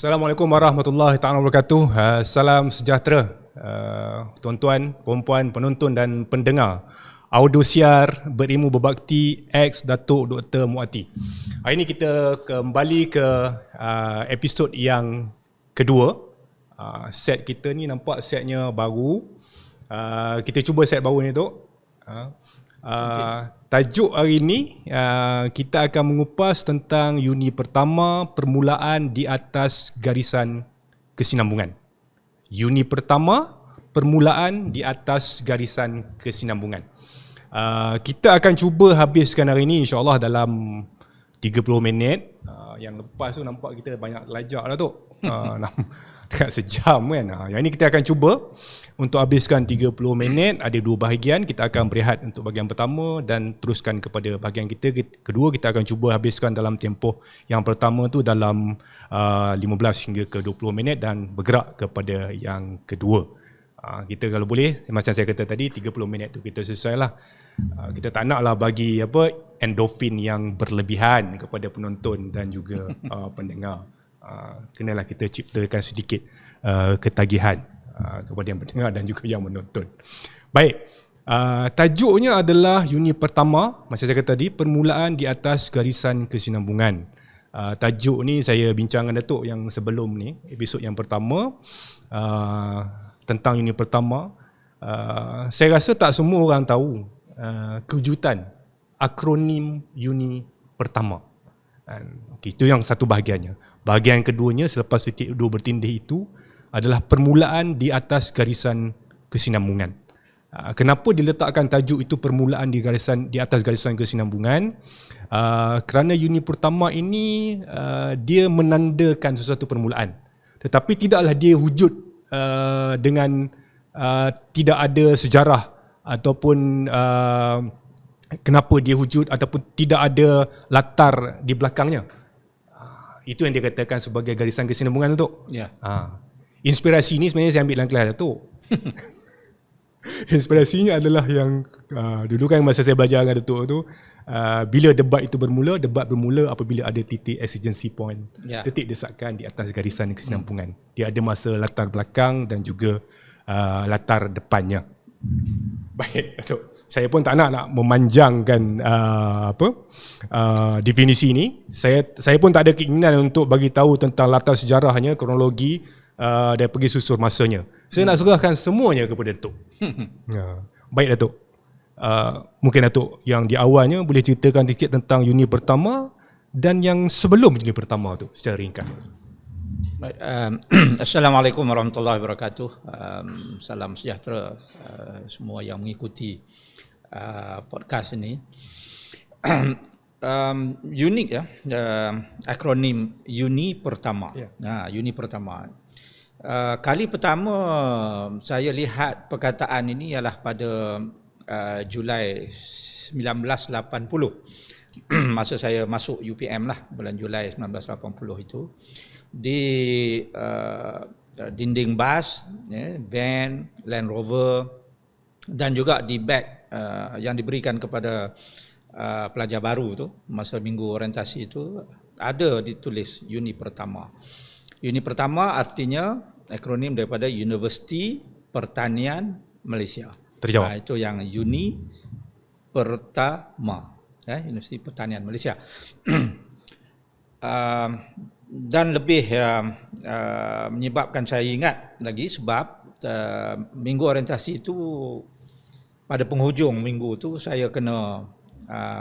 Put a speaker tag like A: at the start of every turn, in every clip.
A: Assalamualaikum warahmatullahi taala wabarakatuh. Salam sejahtera tuan-tuan, puan-puan, penonton dan pendengar Audiosiar Berilmu Berbakti X Datuk Dr. Muati. Hari ini kita kembali ke episod yang kedua. Set kita ni nampak setnya baru. Kita cuba set baru ni tu. Tajuk hari ini kita akan mengupas tentang uni pertama permulaan di atas garisan kesinambungan. Uni pertama permulaan di atas garisan kesinambungan. Kita akan cuba habiskan hari ini insya-Allah dalam 30 minit. Yang lepas tu nampak kita banyak lajak lah tu. Dekat sejam kan. Yang ini kita akan cuba untuk habiskan 30 minit. Ada dua bahagian. Kita akan berehat untuk bahagian pertama dan teruskan kepada bahagian kita. Kedua kita akan cuba habiskan dalam tempoh yang pertama tu dalam 15 hingga ke 20 minit dan bergerak kepada yang kedua. Kita kalau boleh, macam saya kata tadi, 30 minit tu kita selesai lah. Kita tak nak lah bagi endorfin yang berlebihan kepada penonton dan juga pendengar. Kenalah kita ciptakan sedikit ketagihan kepada yang pendengar dan juga yang menonton. Baik, tajuknya adalah uni pertama, macam saya kata tadi, permulaan di atas garisan kesinambungan. Tajuk ni saya bincang dengan Datuk yang sebelum ni, episod yang pertama, tentang uni pertama. Saya rasa tak semua orang tahu kejutan akronim uni pertama. Okay, itu yang satu bahagiannya. Bahagian keduanya selepas titik dua bertindih itu adalah permulaan di atas garisan kesinambungan. Kenapa diletakkan tajuk itu permulaan di atas garisan kesinambungan? Kerana uni pertama ini dia menandakan sesuatu permulaan. Tetapi tidaklah dia wujud dengan tidak ada sejarah ataupun kenapa dia wujud ataupun tidak ada latar di belakangnya. Itu yang dikatakan sebagai garisan kesinambungan tu. Ya. Inspirasi ni sebenarnya saya ambil dalam kelas tu. Inspirasinya adalah yang dulu kan masa saya belajar dengan Datuk tu, bila debat itu bermula, debat bermula apabila ada titik exigency point, titik desakan di atas garisan kesinambungan. Dia ada masa latar belakang dan juga latar depannya. Baik, Datuk. Saya pun tak nak memanjangkan definisi ini. Saya pun tak ada keinginan untuk bagi tahu tentang latar sejarahnya, kronologi dan pergi susur masanya. Saya nak serahkan semuanya kepada Datuk. Baik, Datuk. Mungkin Datuk yang di awalnya boleh ceritakan sedikit tentang uni pertama dan yang sebelum uni pertama tu secara ringkas.
B: Baik, Assalamualaikum warahmatullahi wabarakatuh. Salam sejahtera semua yang mengikuti podcast ini. Unik ya, akronim uni pertama. Uni pertama. Kali pertama saya lihat perkataan ini ialah pada Julai 1980. Masa saya masuk UPM lah, bulan Julai 1980 itu. Di dinding bas, van, Land Rover dan juga di beg yang diberikan kepada pelajar baru tu masa minggu orientasi itu ada ditulis uni pertama. Uni pertama artinya akronim daripada Universiti Pertanian Malaysia.
A: Terjawab.
B: Itu yang uni pertama, Universiti Pertanian Malaysia. Dan lebih menyebabkan saya ingat lagi sebab minggu orientasi itu pada penghujung minggu tu saya kena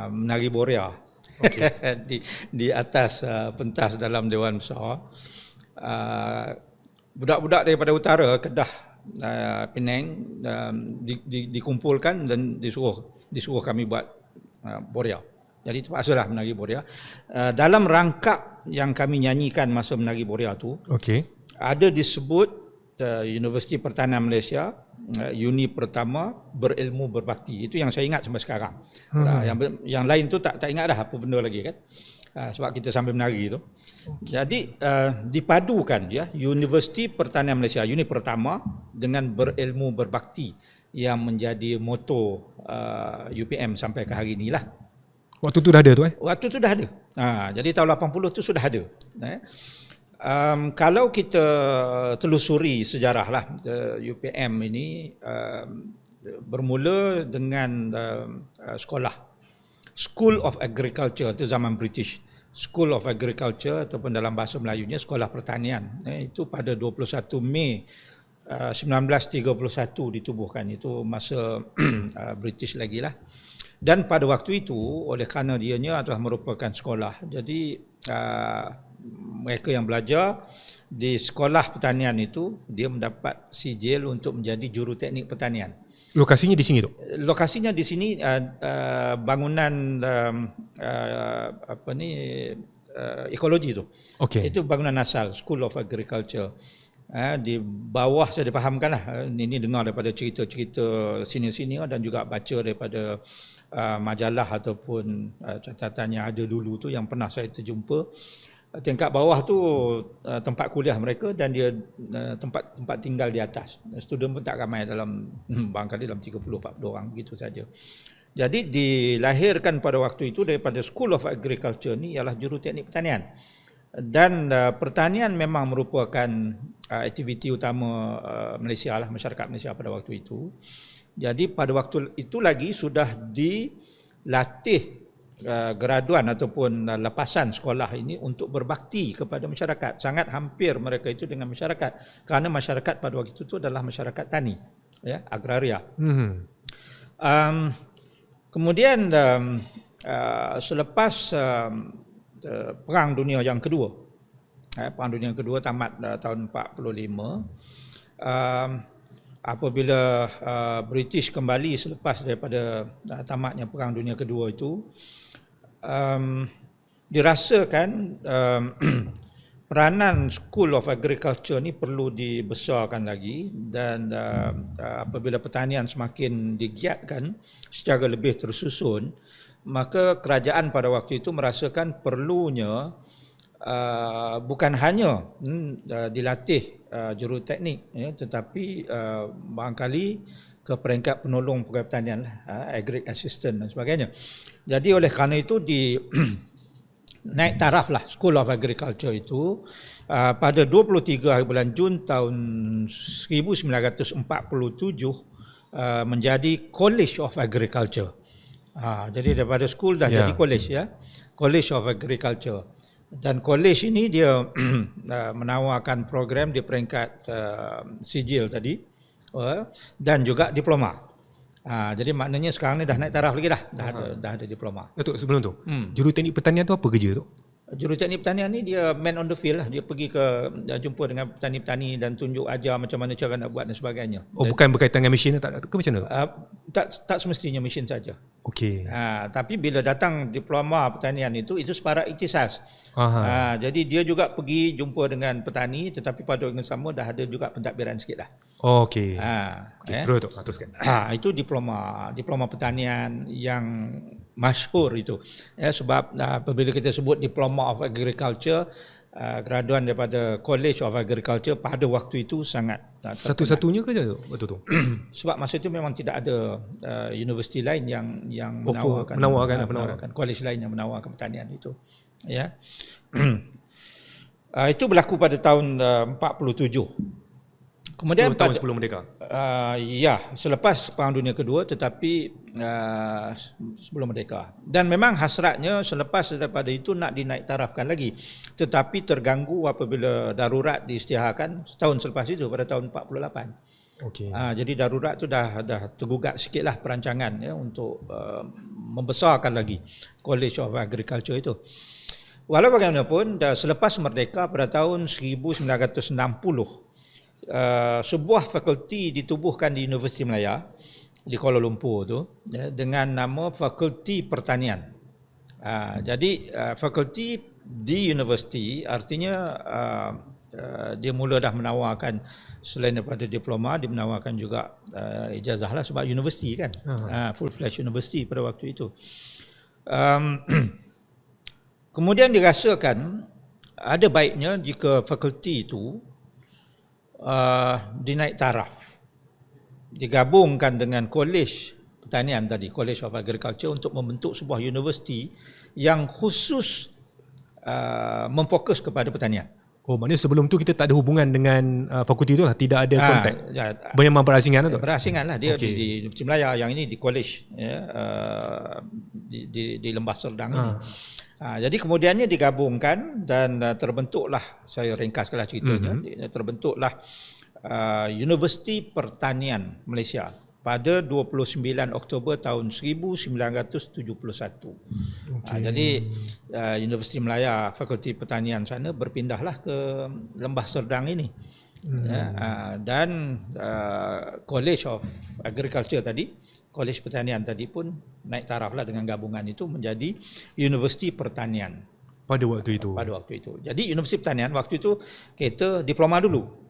B: menari boria. Okay. di atas pentas dalam Dewan Besar. Budak-budak daripada utara, Kedah, Penang dikumpulkan dan disuruh kami buat boria. Jadi terpaksalah menari boria. Dalam rangkap yang kami nyanyikan masa menari boria tu, ada disebut Universiti Pertanian Malaysia, uni pertama berilmu berbakti. Itu yang saya ingat sampai sekarang. Yang lain tu tak ingat dah apa benda lagi kan. Sebab kita sambil menari tu. Jadi dipadukan ya, Universiti Pertanian Malaysia, uni pertama dengan berilmu berbakti yang menjadi moto UPM sampai ke hari inilah.
A: Waktu tu dah ada tu
B: Waktu tu dah ada. Jadi tahun 80 tu sudah ada. Kalau kita telusuri sejarah lah, UPM ini bermula dengan sekolah School of Agriculture, itu zaman British. School of Agriculture ataupun dalam bahasa Melayunya Sekolah Pertanian. Itu pada 21 Mei 1931 ditubuhkan. Itu masa British lagi lah. Dan pada waktu itu, oleh kerana dianya adalah merupakan sekolah, jadi mereka yang belajar di sekolah pertanian itu, dia mendapat sijil untuk menjadi juruteknik pertanian.
A: Lokasinya di sini tu?
B: Lokasinya di sini, bangunan ekologi tu.
A: Okey.
B: Itu bangunan asal School of Agriculture. Di bawah saya difahamkanlah, ini dengar daripada cerita-cerita senior-senior dan juga baca daripada majalah ataupun catatan yang ada dulu tu yang pernah saya terjumpa. Tingkat bawah tu tempat kuliah mereka dan dia tempat tinggal di atas. Student pun tak ramai, dalam barangkali dalam 30-40 orang begitu saja. Jadi dilahirkan pada waktu itu daripada School of Agriculture ni ialah juruteknik pertanian. Dan pertanian memang merupakan aktiviti utama Malaysia lah, masyarakat Malaysia pada waktu itu. Jadi pada waktu itu lagi sudah dilatih graduan ataupun lepasan sekolah ini untuk berbakti kepada masyarakat. Sangat hampir mereka itu dengan masyarakat, kerana masyarakat pada waktu itu adalah masyarakat tani, ya, agraria. Kemudian selepas Perang Dunia yang kedua, Perang Dunia yang kedua tamat tahun 45, apabila British kembali selepas daripada tamatnya Perang Dunia Kedua itu, dirasakan peranan School of Agriculture ni perlu dibesarkan lagi, dan apabila pertanian semakin digiatkan secara lebih tersusun, maka kerajaan pada waktu itu merasakan perlunya bukan hanya dilatih juruteknik, ya, tetapi barangkali ke peringkat penolong pegawai pertanian, agri assistant dan sebagainya. Jadi oleh kerana itu naik taraf lah School of Agriculture itu pada 23 hari bulan Jun tahun 1947 menjadi College of Agriculture. Jadi daripada school dah jadi college, ya, College of Agriculture. Dan college ini dia menawarkan program di peringkat sijil tadi, dan juga diploma. Jadi maknanya sekarang ni dah naik taraf lagi dah ada diploma.
A: Datuk, sebelum tu, juruteknik pertanian tu apa kerja tu?
B: Juruteknik pertanian ni dia man on the field lah. Dia pergi jumpa dengan petani-petani dan tunjuk ajar macam mana cara nak buat dan sebagainya.
A: Bukan berkaitan dengan mesin tak ke macam mana?
B: Tak semestinya mesin saja.
A: Okey.
B: Tapi bila datang diploma pertanian itu separat ikhtisas. Jadi dia juga pergi jumpa dengan petani, tetapi pada waktu yang sama dah ada juga pentadbiran sikit dah.
A: Okey. Teruskan.
B: Itu diploma pertanian yang masyhur itu. Sebab apabila kita sebut Diploma of Agriculture, graduan daripada College of Agriculture pada waktu itu sangat
A: satu-satunya ke waktu tu?
B: Sebab masa itu memang tidak ada universiti lain yang menawarkan college lain yang menawarkan pertanian itu. Ya. Itu berlaku pada tahun 47. Kemudian
A: 10 tahun sebelum merdeka.
B: Selepas Perang Dunia Kedua, tetapi sebelum merdeka. Dan memang hasratnya selepas daripada itu nak dinaik tarafkan lagi, tetapi terganggu apabila darurat diisytiharkan setahun selepas itu pada tahun 48.
A: Okey.
B: Jadi darurat tu dah tergugat sikitlah perancangan, ya, untuk membesarkan lagi College of Agriculture itu. Walau bagaimanapun, selepas merdeka pada tahun 1960, sebuah fakulti ditubuhkan di Universiti Malaya di Kuala Lumpur tu, ya, dengan nama Fakulti Pertanian. Jadi fakulti di universiti artinya dia mula dah menawarkan selain daripada diploma, dia menawarkan juga ijazah lah, sebab universiti kan, full-fledged university pada waktu itu. Kemudian dirasakan ada baiknya jika fakulti itu dinaik taraf, digabungkan dengan College Pertanian tadi, College of Agriculture, untuk membentuk sebuah universiti yang khusus memfokus kepada pertanian.
A: Oh, maknanya sebelum tu kita tak ada hubungan dengan fakulti tu lah, tidak ada kontak. Memang berasingan tu.
B: Berasingan lah dia di Universiti Melaya, yang ini di college ya, di Lembah Serdang ini. Jadi kemudiannya digabungkan dan terbentuklah, saya ringkaskanlah ceritanya, terbentuklah Universiti Pertanian Malaysia pada 29 Oktober tahun 1971. Jadi Universiti Melaya Fakulti Pertanian sana berpindahlah ke Lembah Serdang ini. Dan College of Agriculture tadi, College Pertanian tadi pun naik taraflah dengan gabungan itu menjadi Universiti Pertanian.
A: Pada waktu itu.
B: Jadi Universiti Pertanian waktu itu kita diploma dulu.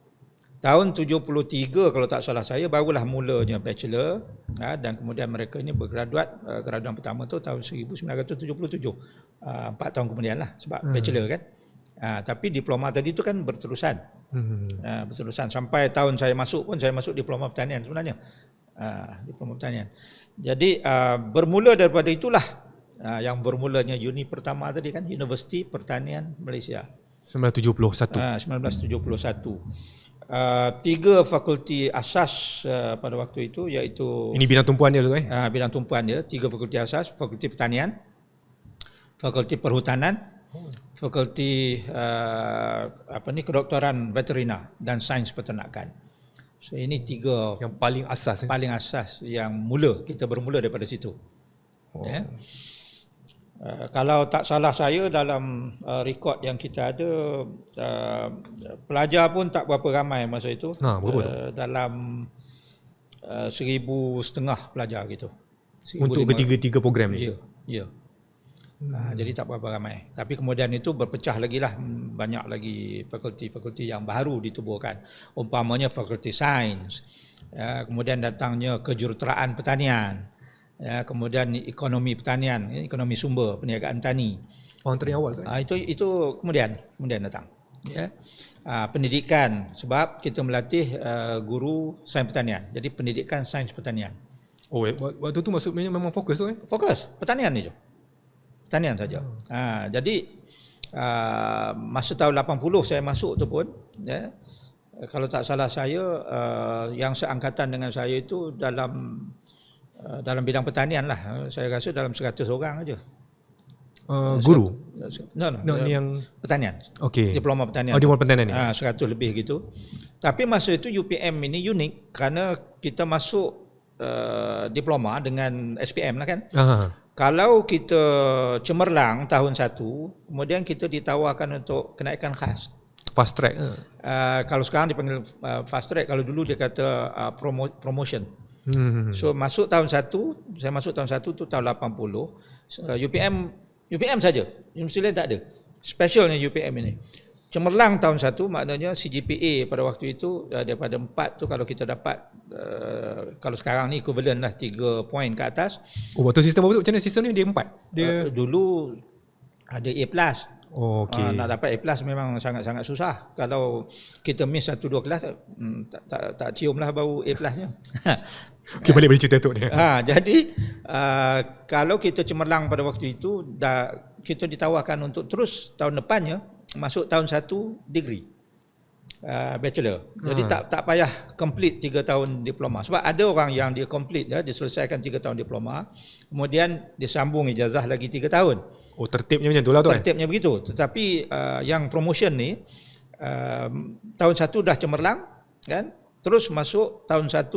B: Tahun 73 kalau tak salah saya barulah mulanya bachelor, dan kemudian mereka ini bergraduat. Graduan pertama tu tahun 1977. 4 tahun kemudian lah sebab bachelor kan. Tapi diploma tadi tu kan berterusan. Berterusan sampai tahun saya masuk pun saya masuk diploma pertanian sebenarnya. Diploma pertanian. Jadi bermula daripada itulah yang bermulanya uni pertama tadi kan, Universiti Pertanian Malaysia. 1971. 3 fakulti asas pada waktu itu, iaitu
A: ini bidang tumpuan dia tu
B: bidang tumpuan dia, 3 fakulti asas: Fakulti Pertanian, Fakulti Perhutanan, Fakulti Kedoktoran Veterina dan Sains Peternakan. So ini 3
A: yang paling asas.
B: Paling asas yang kita bermula daripada situ. Ya. Kalau tak salah saya dalam rekod yang kita ada, pelajar pun tak berapa ramai masa itu.
A: Berapa tu?
B: Dalam 1,500 pelajar gitu.
A: Untuk ketiga-tiga program ni?
B: Ya. Jadi tak berapa ramai. Tapi kemudian itu berpecah lagi lah. Banyak lagi fakulti-fakulti yang baru ditubuhkan. Umpamanya Fakulti Sains. Kemudian datangnya Kejuruteraan Pertanian. Kemudian ekonomi pertanian, ekonomi sumber, perniagaan tani.
A: Antara yang awal
B: itu kemudian datang. Ya. Pendidikan, sebab kita melatih guru sains pertanian. Jadi pendidikan sains pertanian.
A: Oh, waktu tu maksudnya memang fokus tu
B: Fokus pertanian ni je. Pertanian saja. Jadi masa tahun 80 saya masuk tu pun, ya, kalau tak salah saya, yang seangkatan dengan saya itu dalam bidang pertanian lah, saya rasa dalam 100 orang aja.
A: Guru?
B: No,
A: yang
B: pertanian.
A: Okay.
B: Diploma pertanian.
A: Diploma pertanian ni.
B: 100 lebih gitu. Tapi masa itu UPM ini unik kerana kita masuk diploma dengan SPM lah kan. Kalau kita cemerlang tahun 1, kemudian kita ditawarkan untuk kenaikan khas.
A: Fast track.
B: Kalau sekarang dipanggil fast track, kalau dulu dia kata promotion. So masuk tahun 1, saya masuk tahun 1 tu tahun 80. UPM saja, universiti lain tak ada. Specialnya UPM ini. Cemerlang tahun 1 maknanya CGPA pada waktu itu daripada 4 tu kalau kita dapat, kalau sekarang ni equivalent lah 3 poin ke atas.
A: Waktu sistem apa tu? Macam mana sistem ni? Dia 4?
B: Dulu ada A+.
A: Okay.
B: Nak dapat A+ memang sangat-sangat susah. Kalau kita miss 1-2 kelas, tak cium lah bau A+-nya.
A: Okay, balik cerita tu ni.
B: Jadi kalau kita cemerlang pada waktu itu, kita ditawarkan untuk terus tahun depannya masuk tahun 1 degree bachelor. Jadi tak payah complete 3 tahun diploma. Sebab ada orang yang dia complete, dia selesaikan 3 tahun diploma, kemudian disambung ijazah lagi 3 tahun.
A: Oh, tertibnya macam tu lah tu.
B: Tertibnya begitu. Tetapi yang promotion ni tahun 1 dah cemerlang kan, terus masuk tahun 1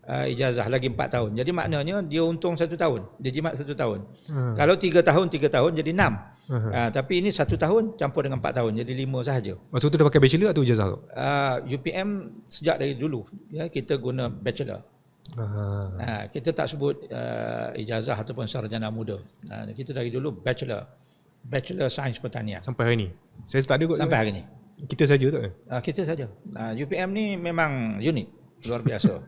B: ijazah lagi 4 tahun. Jadi maknanya dia untung 1 tahun. Dia jimat 1 tahun. Kalau 3 tahun jadi 6. Tapi ini 1 tahun campur dengan 4 tahun jadi 5 sahaja.
A: Maksud tu dah pakai bachelor atau ijazah tu?
B: UPM sejak dari dulu ya, kita guna bachelor. Kita tak sebut ijazah ataupun sarjana muda. Kita dari dulu bachelor Sains Pertanian.
A: Sampai hari ni? Saya tak ada kot.
B: Sampai hari ni.
A: Kita saja tak?
B: Kita saja. UPM ni memang unik, luar biasa.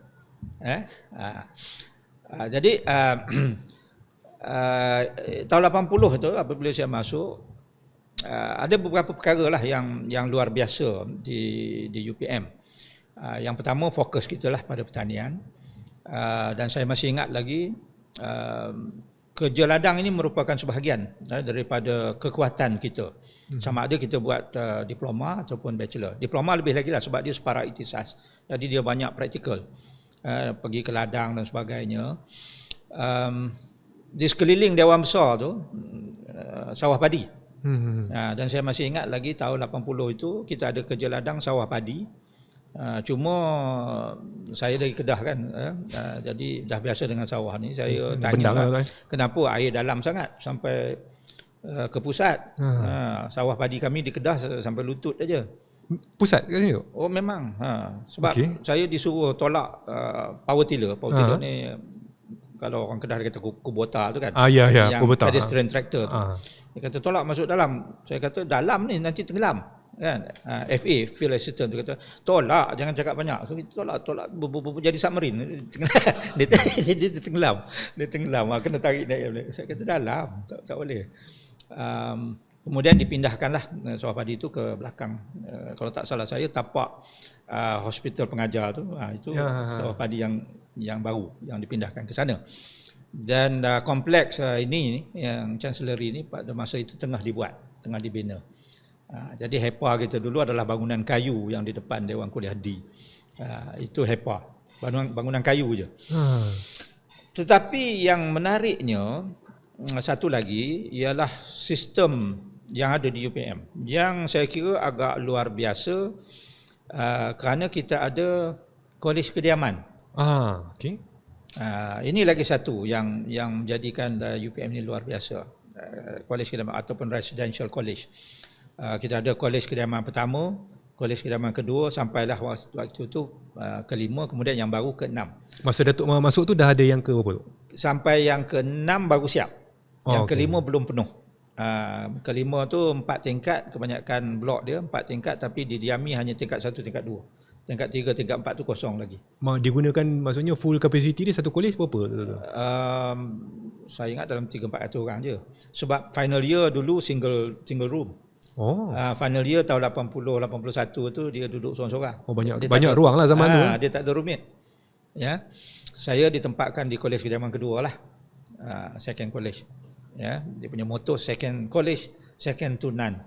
B: Jadi tahun 80 tu apabila saya masuk, ada beberapa perkara lah yang luar biasa di UPM. Yang pertama, fokus kita lah pada pertanian. Dan saya masih ingat lagi, kerja ladang ini merupakan sebahagian daripada kekuatan kita. Sama ada kita buat diploma ataupun bachelor. Diploma lebih lagi lah sebab dia separa ikhtisas. Jadi dia banyak praktikal. Pergi ke ladang dan sebagainya. Di sekeliling Dewan Besar tu sawah padi. Dan saya masih ingat lagi tahun 80 itu kita ada kerja ladang sawah padi. Cuma saya dari Kedah kan, jadi dah biasa dengan sawah ni. Saya tanya lah, kenapa air dalam sangat sampai ke pusat. Sawah padi kami di Kedah sampai lutut aja.
A: Pusat kat sini tu?
B: Oh memang. Sebab saya disuruh tolak power tiller. Power tiller ni kalau orang Kedah dia kata kubota tu kan.
A: Ya,
B: yang
A: kubota.
B: pedestrian tractor tu. Dia kata tolak masuk dalam. Saya kata dalam ni nanti tenggelam. Kan? FA, Field Assistant, dia kata tolak, jangan cakap banyak. So kita tolak jadi submarine. Dia tenggelam. Dia tenggelam. Kena tarik naik. Saya kata dalam, tak boleh. Kemudian dipindahkanlah sawah padi itu ke belakang. Kalau tak salah saya tapak hospital pengajar tu, itu sawah padi yang baru yang dipindahkan ke sana. Dan kompleks ini yang Chancellery ini pada masa itu tengah dibuat, tengah dibina. Jadi HEPA kita dulu adalah bangunan kayu yang di depan Dewan Kuliah D. Itu HEPA, bangunan kayu je. Tetapi yang menariknya satu lagi ialah sistem yang ada di UPM yang saya kira agak luar biasa, kerana kita ada kolej kediaman.
A: Okey.
B: Ini lagi satu yang menjadikan UPM ini luar biasa. Kolej kediaman ataupun residential college. Kita ada kolej kediaman pertama, kolej kediaman kedua, sampailah waktu itu kelima, kemudian yang baru ke-6.
A: Masa Datuk masuk tu dah ada yang ke berapa tu?
B: Sampai yang ke-6 baru siap. Yang kelima belum penuh. Kelima tu 4 tingkat, kebanyakan blok dia 4 tingkat, tapi didiami hanya tingkat 1, tingkat 2. Tingkat 3, tingkat 4 tu kosong lagi.
A: Digunakan maksudnya full capacity dia satu kolej berapa?
B: Saya ingat dalam 300-400 orang je. Sebab final year dulu single room. Final year tahun 80-81 tu dia duduk seorang-seorang.
A: Banyak ruang lah zaman tu.
B: Dia tak ada roommate. Ya. Saya ditempatkan di kolej kediaman kedua lah. Second college. Ya, dia punya motto second college, second to none.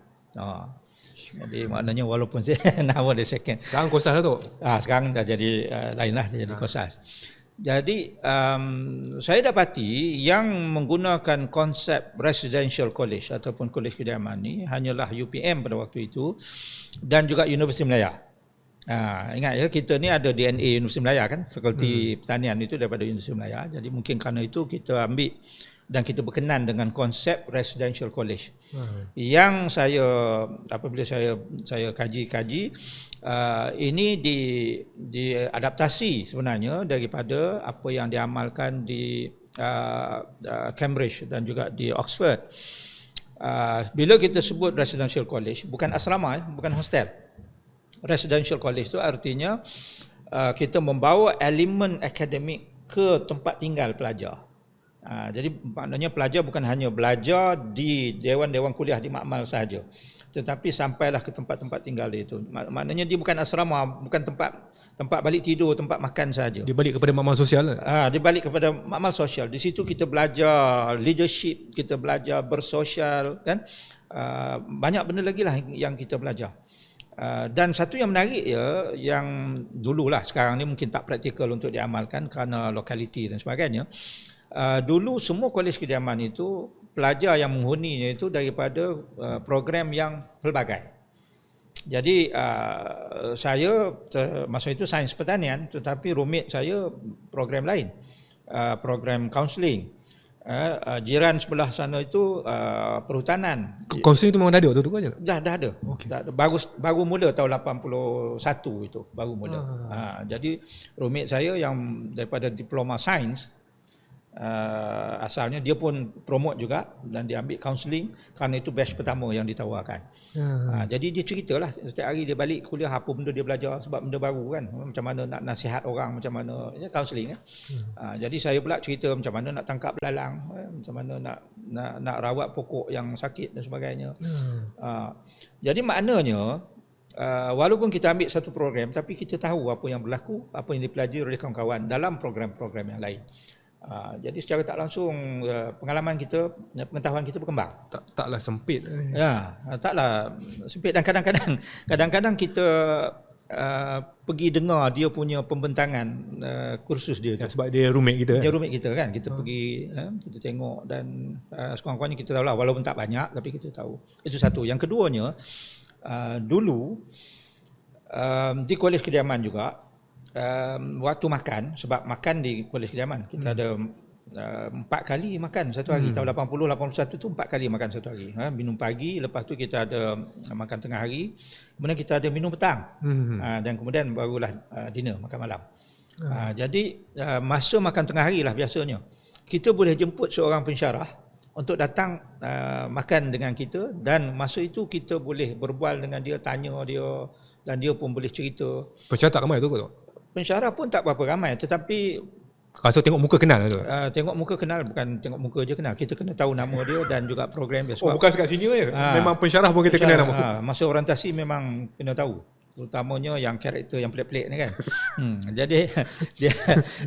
B: Jadi maknanya walaupun saya nama dia second.
A: Sekarang kosas lah tu.
B: Sekarang dah jadi lain lah, dia jadi kosas. Jadi saya dapati yang menggunakan konsep residential college ataupun college kediaman ni hanyalah UPM pada waktu itu dan juga Universiti Melaya. Ingat ya, kita ni ada DNA Universiti Melaya kan, Fakulti Pertanian itu daripada Universiti Melaya. Jadi mungkin kerana itu kita ambil dan kita berkenan dengan konsep residential college. Yang saya apabila saya kaji ini diadaptasi sebenarnya daripada apa yang diamalkan di Cambridge dan juga di Oxford. Bila kita sebut residential college, bukan asrama, bukan hostel. Residential college itu artinya kita membawa elemen akademik ke tempat tinggal pelajar. Jadi maknanya pelajar bukan hanya belajar di dewan-dewan kuliah di makmal sahaja, tetapi sampailah ke tempat-tempat tinggal dia itu. Maknanya dia bukan asrama, bukan tempat balik tidur, tempat makan sahaja.
A: Dia balik kepada makmal sosial.
B: Dia balik kepada makmal sosial. Di situ kita belajar leadership, kita belajar bersosial, kan? Banyak benda lagi lah yang kita belajar. Dan satu yang menarik ya, yang dululah, sekarang ni mungkin tak praktikal untuk diamalkan kerana lokaliti dan sebagainya. Dulu semua kolej kediaman itu pelajar yang menghuninya itu daripada program yang pelbagai. Jadi saya masa itu sains pertanian, tetapi roommate saya program lain, program kaunseling. Jiran sebelah sana itu perhutanan.
A: Kaunseling itu memang dah ada waktu tu aja?
B: Dah ada. Okay. Baru mula tahun 81 itu baru mula. Jadi roommate saya yang daripada diploma sains, asalnya dia pun promote juga dan dia ambil counselling kerana itu batch pertama yang ditawarkan. Jadi dia ceritalah setiap hari dia balik kuliah apa benda dia belajar sebab benda baru kan, macam mana nak nasihat orang, macam mana counselling kan. Jadi saya pula cerita macam mana nak tangkap belalang, macam mana nak rawat pokok yang sakit dan sebagainya. Jadi maknanya walaupun kita ambil satu program tapi kita tahu apa yang berlaku, apa yang dipelajari oleh kawan-kawan dalam program-program yang lain. Jadi secara tak langsung pengalaman kita, pengetahuan kita berkembang.
A: Taklah sempit.
B: Ya, taklah sempit, dan kadang-kadang kita pergi dengar dia punya pembentangan kursus dia tu.
A: Sebab dia roommate kita.
B: Dia roommate kita kan. Kita pergi, kita tengok, dan sekurang-kurangnya kita tahu lah, walaupun tak banyak tapi kita tahu. Itu satu. Yang keduanya, dulu di Kolej Kediaman juga, waktu makan, sebab makan di Kolej Kediaman kita ada 4 kali makan satu hari. Tahun 80-81 tu 4 kali makan satu hari. Minum pagi, lepas tu kita ada makan tengah hari, kemudian kita ada minum petang, dan kemudian barulah dinner, makan malam. Jadi masa makan tengah hari lah biasanya kita boleh jemput seorang pensyarah untuk datang makan dengan kita, dan masa itu kita boleh berbual dengan dia, tanya dia, dan dia pun boleh cerita.
A: Pensyarah tak ramai tu ke?
B: Pensyarah pun tak berapa ramai, tetapi
A: kalau tengok muka kenal tu?
B: Tengok muka kenal, bukan tengok muka je kenal. Kita kena tahu nama dia dan juga program dia.
A: Bukan sekat sini je. Memang pensyarah pun kita kenal nama.
B: Masa orientasi memang kena tahu. Terutamanya yang karakter yang pelik-pelik ni kan. Jadi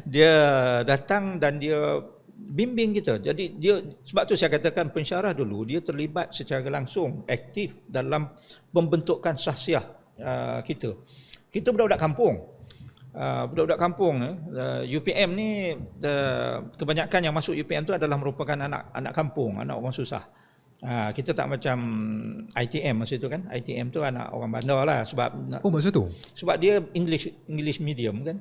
B: dia datang dan dia bimbing kita. Jadi dia, sebab tu saya katakan pensyarah dulu dia terlibat secara langsung, aktif dalam pembentukan sahsiah kita. Kita budak-budak kampung. Budak-budak kampung, UPM ni kebanyakan yang masuk UPM tu adalah merupakan anak kampung, anak orang susah. Kita tak macam ITM masa tu kan. ITM tu anak orang bandar lah, sebab
A: masa tu?
B: Sebab dia English medium kan.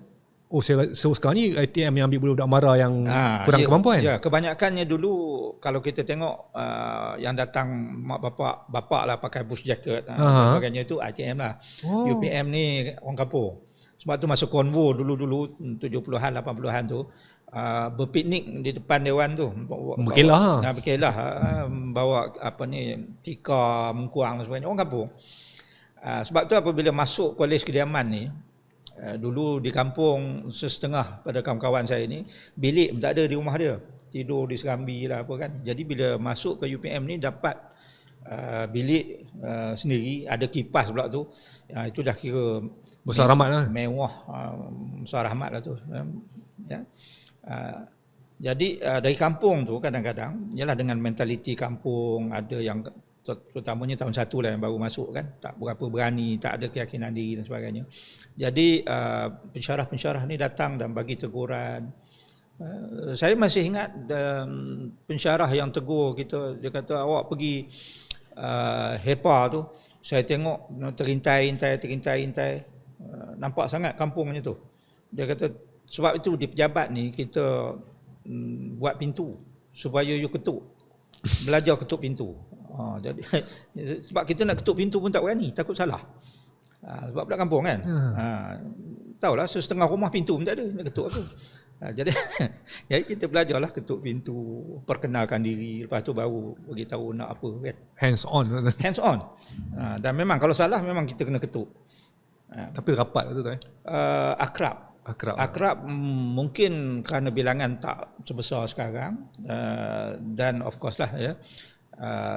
A: Sekarang ni ITM yang ambil budak-budak mara yang kurang kemampuan.
B: Ya, kebanyakannya dulu kalau kita tengok yang datang mak bapak lah pakai bush jacket sebagainya, itu ITM lah. UPM ni orang kampung. Sebab tu masa konvo dulu 70-an 80-an tu berpiknik di depan dewan tu, berkelah bawa tikar, mengkuang dan sebagainya, orang kampung. Sebab tu apabila masuk Kolej Kediaman ni, dulu di kampung setengah pada kawan-kawan saya ni bilik tak ada di rumah dia, tidur di serambi lah apa kan. Jadi bila masuk ke UPM ni dapat bilik sendiri, ada kipas pula tu, itu dah kira
A: besar rahmat lah.
B: Mewah, besar rahmat lah tu. Jadi dari kampung tu kadang-kadang, ialah dengan mentaliti kampung, ada yang terutamanya tahun 1 lah yang baru masuk kan, tak berapa berani, tak ada keyakinan diri dan sebagainya. Jadi pensyarah-pensyarah ni datang dan bagi teguran. Saya masih ingat pensyarah yang tegur kita, dia kata awak pergi HEPA tu, saya tengok terintai, nampak sangat kampungnya tu. Dia kata sebab itu di pejabat ni kita buat pintu supaya you ketuk, belajar ketuk pintu. Jadi sebab kita nak ketuk pintu pun tak berani, takut salah. Sebab budak kampung kan. Tahulah setengah rumah pintu pun tak ada, nak ketuk apa. Jadi kita belajarlah ketuk pintu, perkenalkan diri, lepas tu baru beritahu nak apa kan.
A: Hands on.
B: Dan memang kalau salah memang kita kena ketuk.
A: Tapi rapat tu
B: Akrab mungkin kerana bilangan tak sebesar sekarang, dan of course lah ya.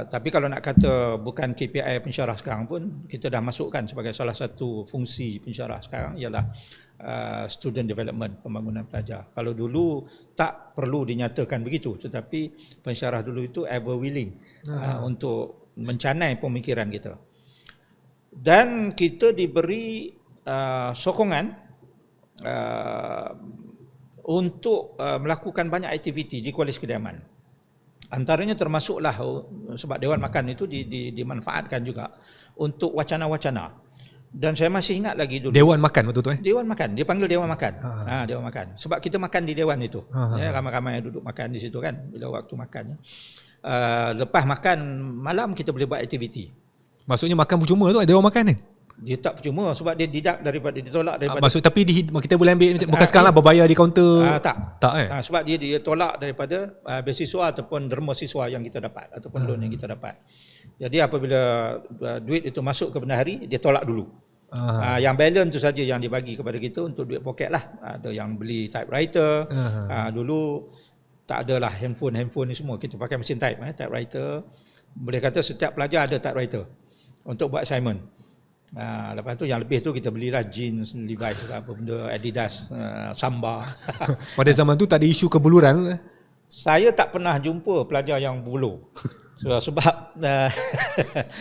B: Tapi kalau nak kata bukan KPI pensyarah sekarang pun, kita dah masukkan sebagai salah satu fungsi pensyarah sekarang ialah student development, pembangunan pelajar. Kalau dulu tak perlu dinyatakan begitu, tetapi pensyarah dulu itu ever willing untuk mencanai pemikiran kita. Dan kita diberi sokongan untuk melakukan banyak aktiviti di Kolej Kediaman. Antaranya termasuklah sebab Dewan Makan itu dimanfaatkan juga untuk wacana-wacana. Dan saya masih ingat lagi dulu.
A: Dewan Makan betul tu
B: Dewan Makan, dia panggil Dewan Makan. Dewan Makan. Sebab kita makan di dewan itu. Ramai-ramai duduk makan di situ kan bila waktu makannya. Lepas makan malam kita boleh buat aktiviti.
A: Maksudnya makan percuma tu Dewan Makan ni?
B: Dia tak percuma sebab dia ditolak daripada
A: maksud tapi kita boleh ambil bukan sekarang lah berbayar di kaunter.
B: Tak. Sebab dia tolak daripada beasiswa ataupun derma siswa yang kita dapat ataupun loan yang kita dapat. Jadi apabila duit itu masuk ke bendahari, dia tolak dulu. Yang balance tu saja yang dibagi kepada kita untuk duit poket lah. Ada yang beli typewriter. Dulu tak adalah handphone ni semua, kita pakai mesin typewriter. Boleh kata setiap pelajar ada typewriter untuk buat assignment. Lepas tu yang lebih tu kita belilah jeans, Levi's apa benda, Adidas, Samba.
A: Pada zaman tu tak ada isu kebuluran.
B: Saya tak pernah jumpa pelajar yang buluh. Sebab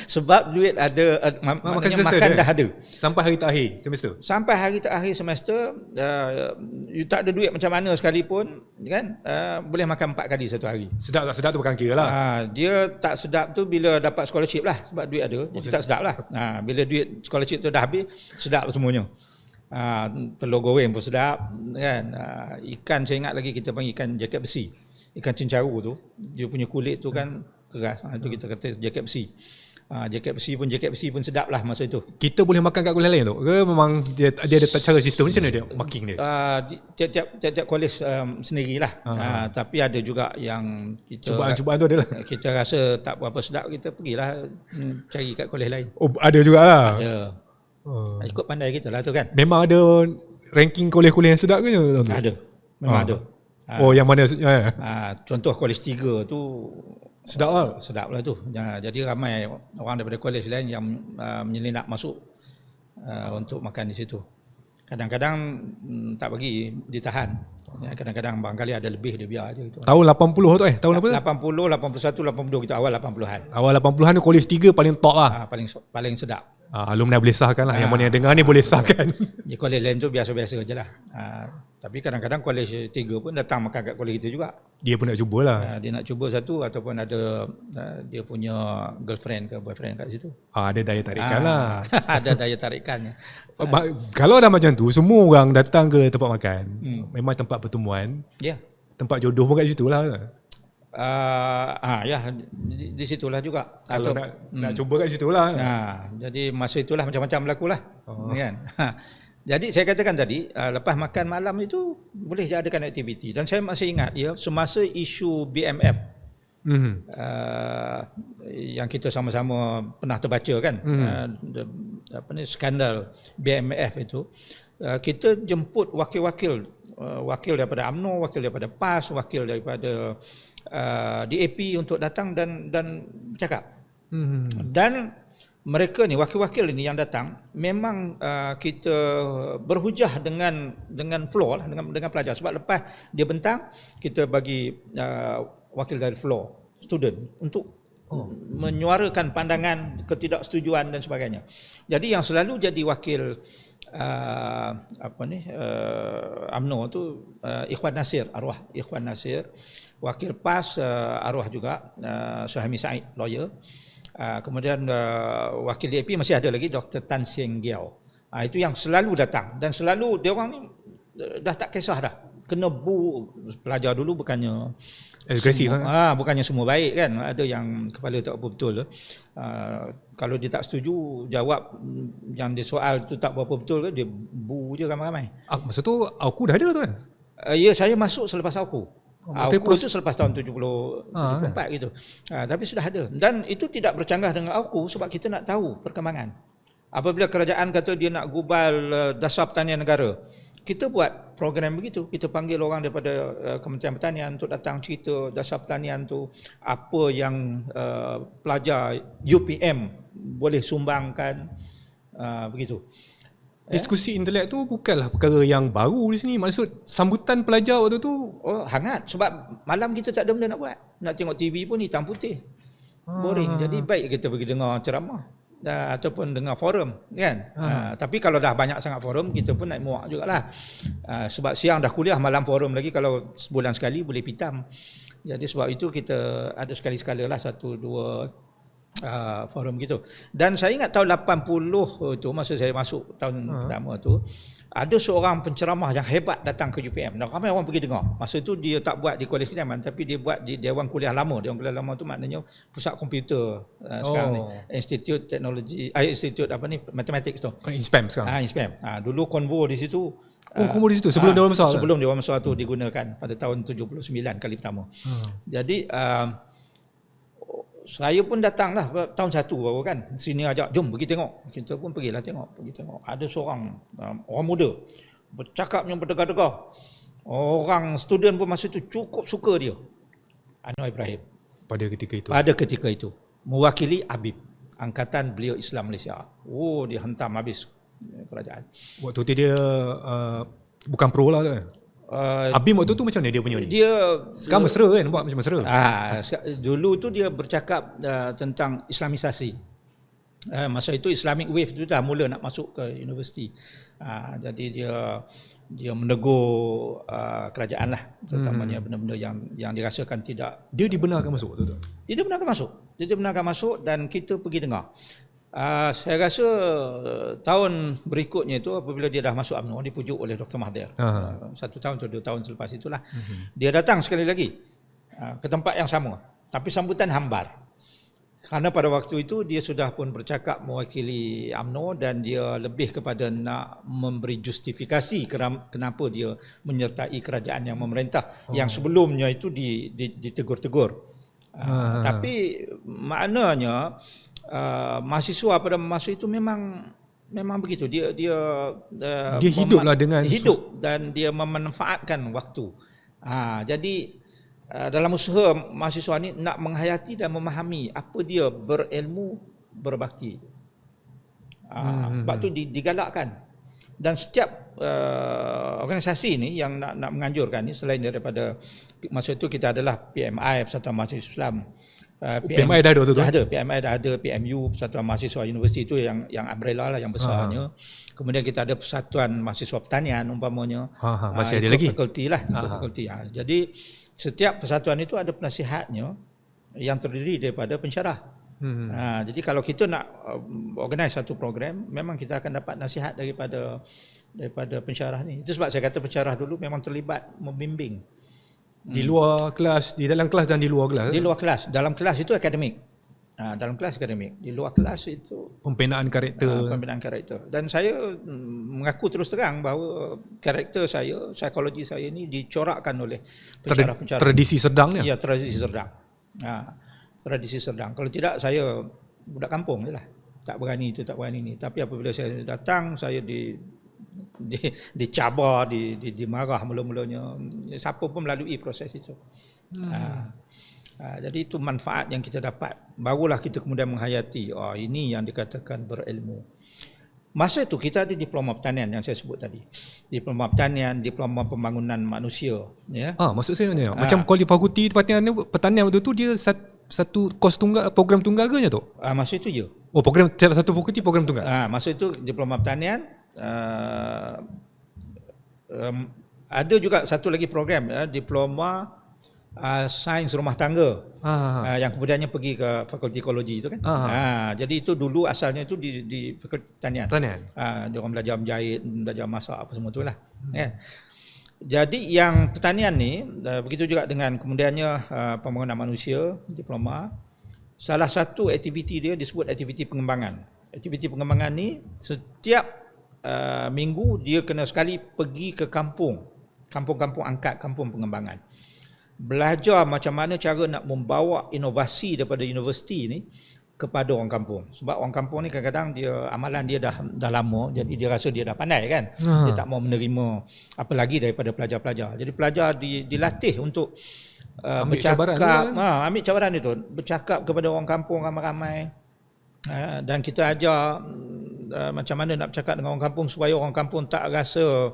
B: sebab duit ada, maknanya makan dah ada.
A: Sampai hari terakhir semester.
B: Sampai hari terakhir semester, you tak ada duit macam mana sekalipun, kan? Boleh makan 4 kali satu hari.
A: Sedap tak sedap tu bukan kira lah.
B: Dia tak sedap tu bila dapat scholarship lah, sebab duit ada. Jadi tak sedap lah. Bila duit scholarship tu dah habis, sedap semuanya. Telur goreng pun sedap, kan? Ikan saya ingat lagi kita panggil ikan jaket besi. Ikan cencaru tu, dia punya kulit tu kan keras. Itu kita kata jaket besi. Jaket besi pun sedap lah masa itu.
A: Kita boleh makan kat kuliah lain tu? Ke memang dia ada cara sistem macam mana dia marking dia?
B: Tiap-tiap kolej sendirilah. Tapi ada juga yang kita
A: cubaan tu adalah
B: kita rasa tak berapa sedap, kita pergilah cari kat kolej lain.
A: Oh, ada jugalah.
B: Ada. Ikut pandai kita lah tu kan.
A: Memang ada ranking kolej-kolej yang sedap ke?
B: Ada. Memang ada.
A: Yang mana?
B: Contoh kolej 3 tu
A: sedap lah.
B: Sedap lah tu. Jadi ramai orang daripada kolej lain yang menyelinap masuk untuk makan di situ. Kadang-kadang tak bagi, ditahan. Kadang-kadang barangkali ada lebih, dia biar je. Gitu.
A: Tahun 80 tu tahun apa?
B: 80, 81, 82 kita awal 80-an.
A: Awal 80-an tu kolej 3 paling top lah.
B: Paling sedap.
A: Alumni boleh sahkan lah. Yang mana yang dengar ni boleh sahkan.
B: Di kolej lain tu biasa-biasa je lah. Tapi kadang-kadang kolej 3 pun datang makan kat kolej kita juga.
A: Dia pun nak cuba lah.
B: Dia nak cuba satu ataupun ada dia punya girlfriend ke boyfriend kat situ.
A: Ada daya tarikan lah.
B: Ada daya tarikannya.
A: Kalau dah macam tu, semua orang datang ke tempat makan. Memang tempat pertemuan.
B: Ya.
A: Tempat jodoh pun kat situ lah.
B: Ya, di situlah juga.
A: Kalau nak cuba kat situ lah.
B: Jadi masa itulah macam-macam berlaku lah. Kan? Jadi saya katakan tadi, lepas makan malam itu boleh adakan aktiviti. Dan saya masih ingat semasa isu BMF yang kita sama-sama pernah terbaca kan, skandal BMF itu, kita jemput wakil-wakil daripada UMNO, wakil daripada PAS, wakil daripada DAP untuk datang dan bercakap. Dan mereka ni, wakil-wakil ini yang datang, memang kita berhujah dengan floor lah, dengan pelajar. Sebab lepas dia bentang, kita bagi wakil dari floor, student, untuk menyuarakan pandangan, ketidaksetujuan dan sebagainya. Jadi yang selalu jadi wakil UMNO tu Ikhwan Nasir, arwah Ikhwan Nasir. Wakil PAS arwah juga Suhaimi Said, lawyer. Kemudian wakil DAP masih ada lagi Dr. Tan Seng Giau. Itu yang selalu datang, dan selalu dia orang ni dah tak kisah dah. Kena bu pelajar dulu, bukannya
A: agresif
B: kan? Bukannya semua baik kan. Ada yang kepala tak apa betul. Kalau dia tak setuju, jawab yang dia soal tu tak berapa betul ke, dia bu je ramai-ramai.
A: Masa tu aku dah ada tu kan?
B: Ya, saya masuk selepas aku. AUKU itu selepas tahun 74 gitu. Tapi sudah ada. Dan itu tidak bercanggah dengan AUKU sebab kita nak tahu perkembangan. Apabila kerajaan kata dia nak gubal Dasar Pertanian Negara, kita buat program begitu. Kita panggil orang daripada Kementerian Pertanian untuk datang cerita Dasar Pertanian tu, apa yang pelajar UPM boleh sumbangkan, begitu.
A: Diskusi intelek tu bukanlah perkara yang baru di sini. Maksud sambutan pelajar waktu tu
B: hangat. Sebab malam kita tak ada benda nak buat. Nak tengok TV pun hitam putih. Boring. Jadi baik kita pergi dengar ceramah ataupun dengar forum kan. Tapi kalau dah banyak sangat forum, kita pun naik muak jugalah. Sebab siang dah kuliah, malam forum lagi. Kalau sebulan sekali boleh pitam. Jadi sebab itu kita ada sekali-sekala lah 1-2 forum gitu. Dan saya ingat tahun 80 tu, masa saya masuk tahun pertama tu, ada seorang penceramah yang hebat datang ke UPM. Dan ramai orang pergi dengar. Masa tu dia tak buat di Kolej Kediaman, tapi dia buat di Dewan Kuliah Lama. Dewan Kuliah Lama tu maknanya pusat komputer sekarang ni. Institut Teknologi, Institut Matematik tu.
A: INSPAM sekarang.
B: INSPAM. Dulu Konvo di situ.
A: Konvo di situ sebelum Dewan Besar.
B: Sebelum Dewan Besar tu digunakan pada tahun 79 kali pertama. Jadi saya pun datanglah tahun 1 baru kan. Sini ajak, jom pergi tengok. Kita pun pergi tengok. Ada seorang orang muda bercakapnya berdegar-degar. Orang student pun masa itu cukup suka dia. Anwar Ibrahim.
A: Pada ketika itu.
B: Mewakili Habib. Angkatan Belia Islam Malaysia. Oh, dia hentam habis kerajaan.
A: Waktu tu dia bukan pro lah kan? Abim waktu tu macam mana dia punya ni?
B: Dia
A: Sekarang mesra kan, buat macam mesra.
B: Dulu tu dia bercakap tentang Islamisasi. Masa itu Islamic Wave tu dah mula nak masuk ke universiti. Jadi dia menegur kerajaan lah, terutamanya benda-benda yang dirasakan tidak.
A: Dia dibenarkan masuk waktu tu?
B: Dia dibenarkan masuk dan kita pergi dengar. Saya rasa tahun berikutnya itu apabila dia dah masuk UMNO, dipujuk oleh Dr. Mahathir. 1 tahun atau 2 tahun selepas itulah. Dia datang sekali lagi ke tempat yang sama, tapi sambutan hambar. Kerana pada waktu itu dia sudah pun bercakap mewakili UMNO dan dia lebih kepada nak memberi justifikasi kenapa dia menyertai kerajaan yang memerintah yang sebelumnya itu ditegur-tegur. Tapi maknanya mahasiswa pada masa itu memang begitu, dia
A: hiduplah dengan
B: hidup dan dia memanfaatkan waktu. Jadi dalam usaha mahasiswa ni nak menghayati dan memahami apa dia berilmu berbakti. Sebab tu digalakkan. Dan setiap organisasi ni yang nak menganjurkan ni, selain daripada masa itu kita adalah PMI, Persatuan Mahasiswa Islam.
A: PMI dah ada tu?
B: Dah ada, PMI dah ada, PMU, Persatuan Mahasiswa Universiti itu yang umbrella lah, yang besarnya. Kemudian kita ada Persatuan Mahasiswa Pertanian umpamanya.
A: Masih ada lagi?
B: Fakulti lah, fakulti. Jadi setiap persatuan itu ada penasihatnya yang terdiri daripada pensyarah. Jadi kalau kita nak organize satu program, memang kita akan dapat nasihat daripada pensyarah ni. Itu sebab saya kata pensyarah dulu memang terlibat membimbing.
A: Di luar kelas, di dalam kelas dan di luar kelas?
B: Di luar kelas. Dalam kelas itu akademik. Dalam kelas akademik. Di luar kelas itu
A: pembinaan karakter.
B: Pembinaan karakter. Dan saya mengaku terus terang bahawa karakter saya, psikologi saya ni dicorakkan oleh pensyarah-pensyarah.
A: Tradisi Serdang ni?
B: Ya, tradisi Serdang. Tradisi Serdang. Kalau tidak, saya budak kampung je lah. Tak berani itu, tak berani ni. Tapi apabila saya datang, saya dicabar, dimarah mula-mulanya. Siapa pun melalui proses itu. Jadi itu manfaat yang kita dapat. Barulah kita kemudian menghayati, ini yang dikatakan berilmu. Masa itu kita ada diploma pertanian yang saya sebut tadi. Diploma pertanian, diploma pembangunan manusia. Ya.
A: Maksud saya ni, macam fakulti pertanian waktu tu dia satu kos tunggal, program tunggal ke tu?
B: Masa itu je.
A: Program satu fakulti program tunggal.
B: Masa itu diploma pertanian. Ada juga satu lagi program, diploma sains rumah tangga, yang kemudiannya pergi ke fakulti ekologi itu kan. Jadi itu dulu asalnya itu di fakulti pertanian. Dia orang belajar menjahit, belajar masak apa semua itulah. Jadi yang pertanian ni begitu juga dengan kemudiannya pembangunan manusia, diploma. Salah satu aktiviti dia disebut aktiviti pengembangan. Aktiviti pengembangan ni setiap minggu dia kena sekali pergi ke kampung-kampung angkat, kampung pengembangan. Belajar macam mana cara nak membawa inovasi daripada universiti ni kepada orang kampung. Sebab orang kampung ni kadang-kadang dia amalan dia dah lama, jadi dia rasa dia dah pandai kan. Dia tak mau menerima apa lagi daripada pelajar-pelajar. Jadi pelajar dilatih untuk bercakap, ambil cabaran itu, bercakap kepada orang kampung ramai-ramai. Dan kita ajar macam mana nak bercakap dengan orang kampung supaya orang kampung tak rasa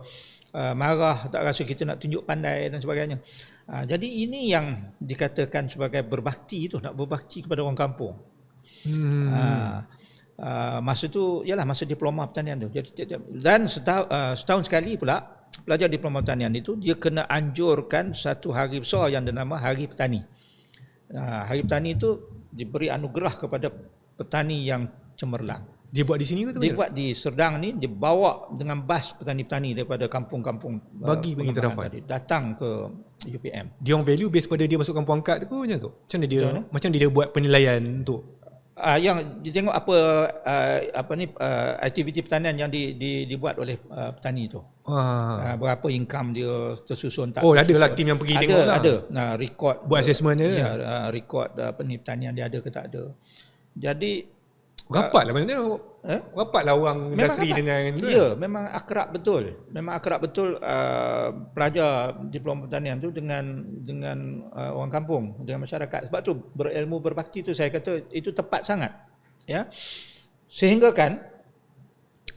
B: marah, tak rasa kita nak tunjuk pandai dan sebagainya. Jadi ini yang dikatakan sebagai berbakti itu, nak berbakti kepada orang kampung. Masa tu ialah masa diploma pertanian tu. Dan setahun sekali pula pelajar diploma pertanian itu dia kena anjurkan satu hari besar yang dinama Hari Petani. Hari Petani itu diberi anugerah kepada petani yang cemerlang.
A: Dia buat di sini ke tu?
B: Dia buat di Serdang ni, dibawa dengan bas petani-petani daripada kampung-kampung
A: bagi terdapat
B: datang ke UPM.
A: Dia orang value base pada dia masuk kampung angkat tu macam tu. Macam dia buat penilaian untuk
B: yang ditengok aktiviti pertanian yang dibuat oleh petani tu. Berapa income dia tersusun tak.
A: Ada lah tim yang pergi tengok lah.
B: Ada. Record
A: buat assessment dia.
B: Ya, record pertanian dia ada ke tak ada. Jadi
A: rapat lah macam mana? Rapat lah orang industri dengan tu.
B: Ya, memang akrab betul. Memang akrab betul pelajar diploma pertanian tu dengan orang kampung, dengan masyarakat. Sebab tu berilmu berbakti tu saya kata itu tepat sangat. Ya. Sehingga kan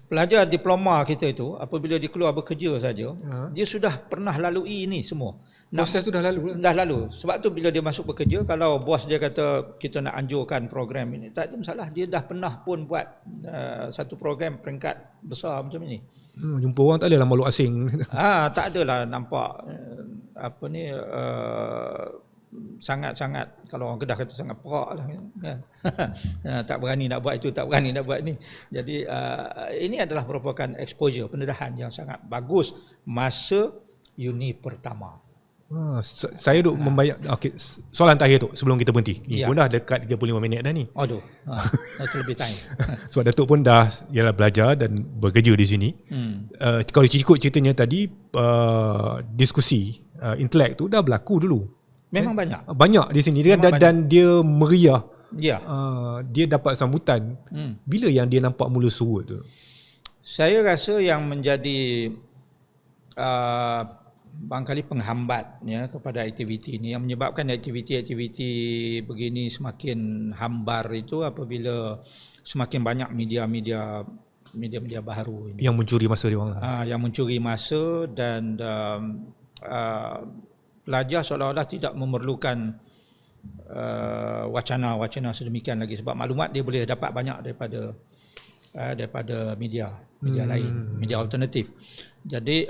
B: pelajar diploma kita itu apabila dia keluar bekerja saja, dia sudah pernah lalui ini semua.
A: Proses tu dah lalu lah.
B: Dah lalu. Sebab tu bila dia masuk bekerja, kalau bos dia kata kita nak anjurkan program ini, tak ada masalah. Dia dah pernah pun buat satu program peringkat besar macam ini.
A: Jumpa orang tak adalah makhluk asing.
B: Tak adalah nampak sangat-sangat, kalau orang Kedah kata sangat perak lah. Tak berani nak buat itu, tak berani nak buat ni. Jadi ini adalah merupakan exposure, pendedahan yang sangat bagus masa uni pertama.
A: Saya duk membayar. Okay, soalan terakhir tu sebelum kita berhenti. Ni
B: Ya.
A: pun dah dekat 35 minit dah ni.
B: Aduh, itu lebih time.
A: Sebab Datuk pun dah belajar dan bekerja di sini. Kalau ikut ceritanya tadi, diskusi intelek tu dah berlaku dulu.
B: Memang banyak.
A: Banyak di sini dia dan dia meriah.
B: Ya.
A: Dia dapat sambutan. Bila yang dia nampak mula surut tu?
B: Saya rasa yang menjadi barangkali penghambat ya kepada aktiviti ini, yang menyebabkan aktiviti-aktiviti begini semakin hambar itu apabila semakin banyak media-media baru ini
A: Yang mencuri masa dia orang lah.
B: yang mencuri masa dan pelajar seolah-olah tidak memerlukan wacana-wacana sedemikian lagi, sebab maklumat dia boleh dapat banyak daripada media lain, media alternatif. Jadi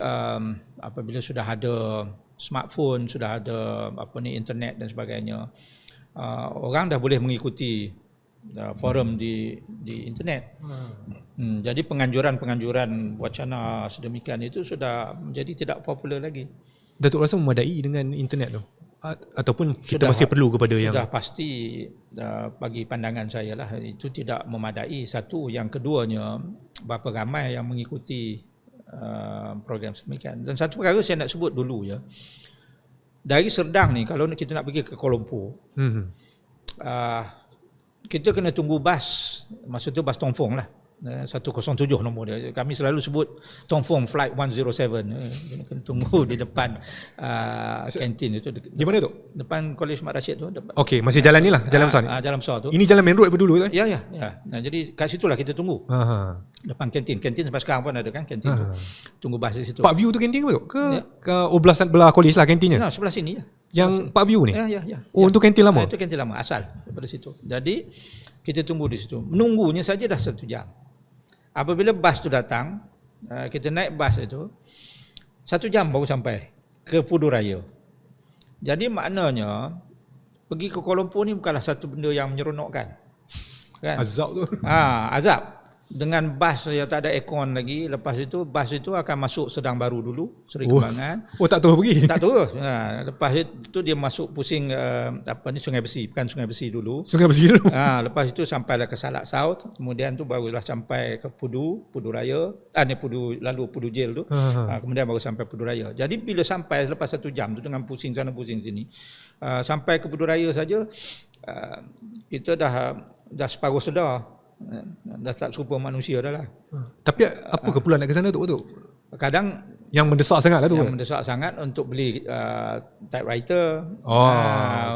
B: apabila sudah ada smartphone, sudah ada internet dan sebagainya, orang dah boleh mengikuti forum di internet. Jadi penganjuran wacana sedemikian itu sudah menjadi tidak popular lagi.
A: Datuk rasa memadai dengan internet tu? Ataupun kita
B: Sudah,
A: masih perlu kepada yang...
B: Sudah pasti bagi pandangan saya lah, itu tidak memadai. Satu, yang keduanya berapa ramai yang mengikuti program sedemikian. Dan satu perkara saya nak sebut dulu ya, dari Serdang ni kalau kita nak pergi ke Kuala Lumpur, kita kena tunggu bas, masa tu bas Tongfong lah, 107 nombor dia. Kami selalu sebut Tongfong Flight 107. Kena tunggu di depan kantin itu.
A: Di mana tu?
B: Depan Kolej Mat Rashid tu.
A: Okey, masih jalan ni lah, jalan besar ni.
B: Jalan besar tu.
A: Ini jalan main road apa dulu tu?
B: Ya. Nah, jadi kat situlah kita tunggu. Depan kantin. Kantin sampai sekarang pun ada kan kantin tu. Tunggu bas di situ.
A: Park View tu kantin ke tu? Ke belah kolej lah kantinnya?
B: Nah, sebelah sini lah.
A: Yang Park View ni?
B: Ya.
A: Oh, untuk kantin lama?
B: Itu kantin lama, asal daripada situ. Jadi kita tunggu di situ. Menunggunya saja dah 1 jam. Apabila bas tu datang, kita naik bas itu 1 jam baru sampai ke Pudu Raya. Jadi maknanya pergi ke Kuala Lumpur ni bukanlah satu benda yang menyeronokkan. Kan?
A: Azab tu.
B: Azab. Dengan bas yang tak ada aircon lagi, lepas itu bas itu akan masuk Sedang Baru dulu, Seri Kembangan.
A: Oh, tak terus pergi.
B: Tak terus. Lepas itu dia masuk pusing Sungai Besi, bukan Sungai Besi dulu.
A: Sungai Besi dulu.
B: Lepas itu sampailah ke Salak South, kemudian tu barulah sampai ke Pudu Raya. Lalu Pudu Jail tu. Kemudian baru sampai Pudu Raya. Jadi bila sampai lepas 1 jam tu dengan pusing sana pusing sini, sampai ke Pudu Raya saja kita dah separuh sedar. Dah tak serupa manusia dah lah.
A: Tapi apa keperluan nak ke sana tu?
B: Kadang
A: yang mendesak sangat lah tu.
B: Yang mendesak sangat untuk beli typewriter.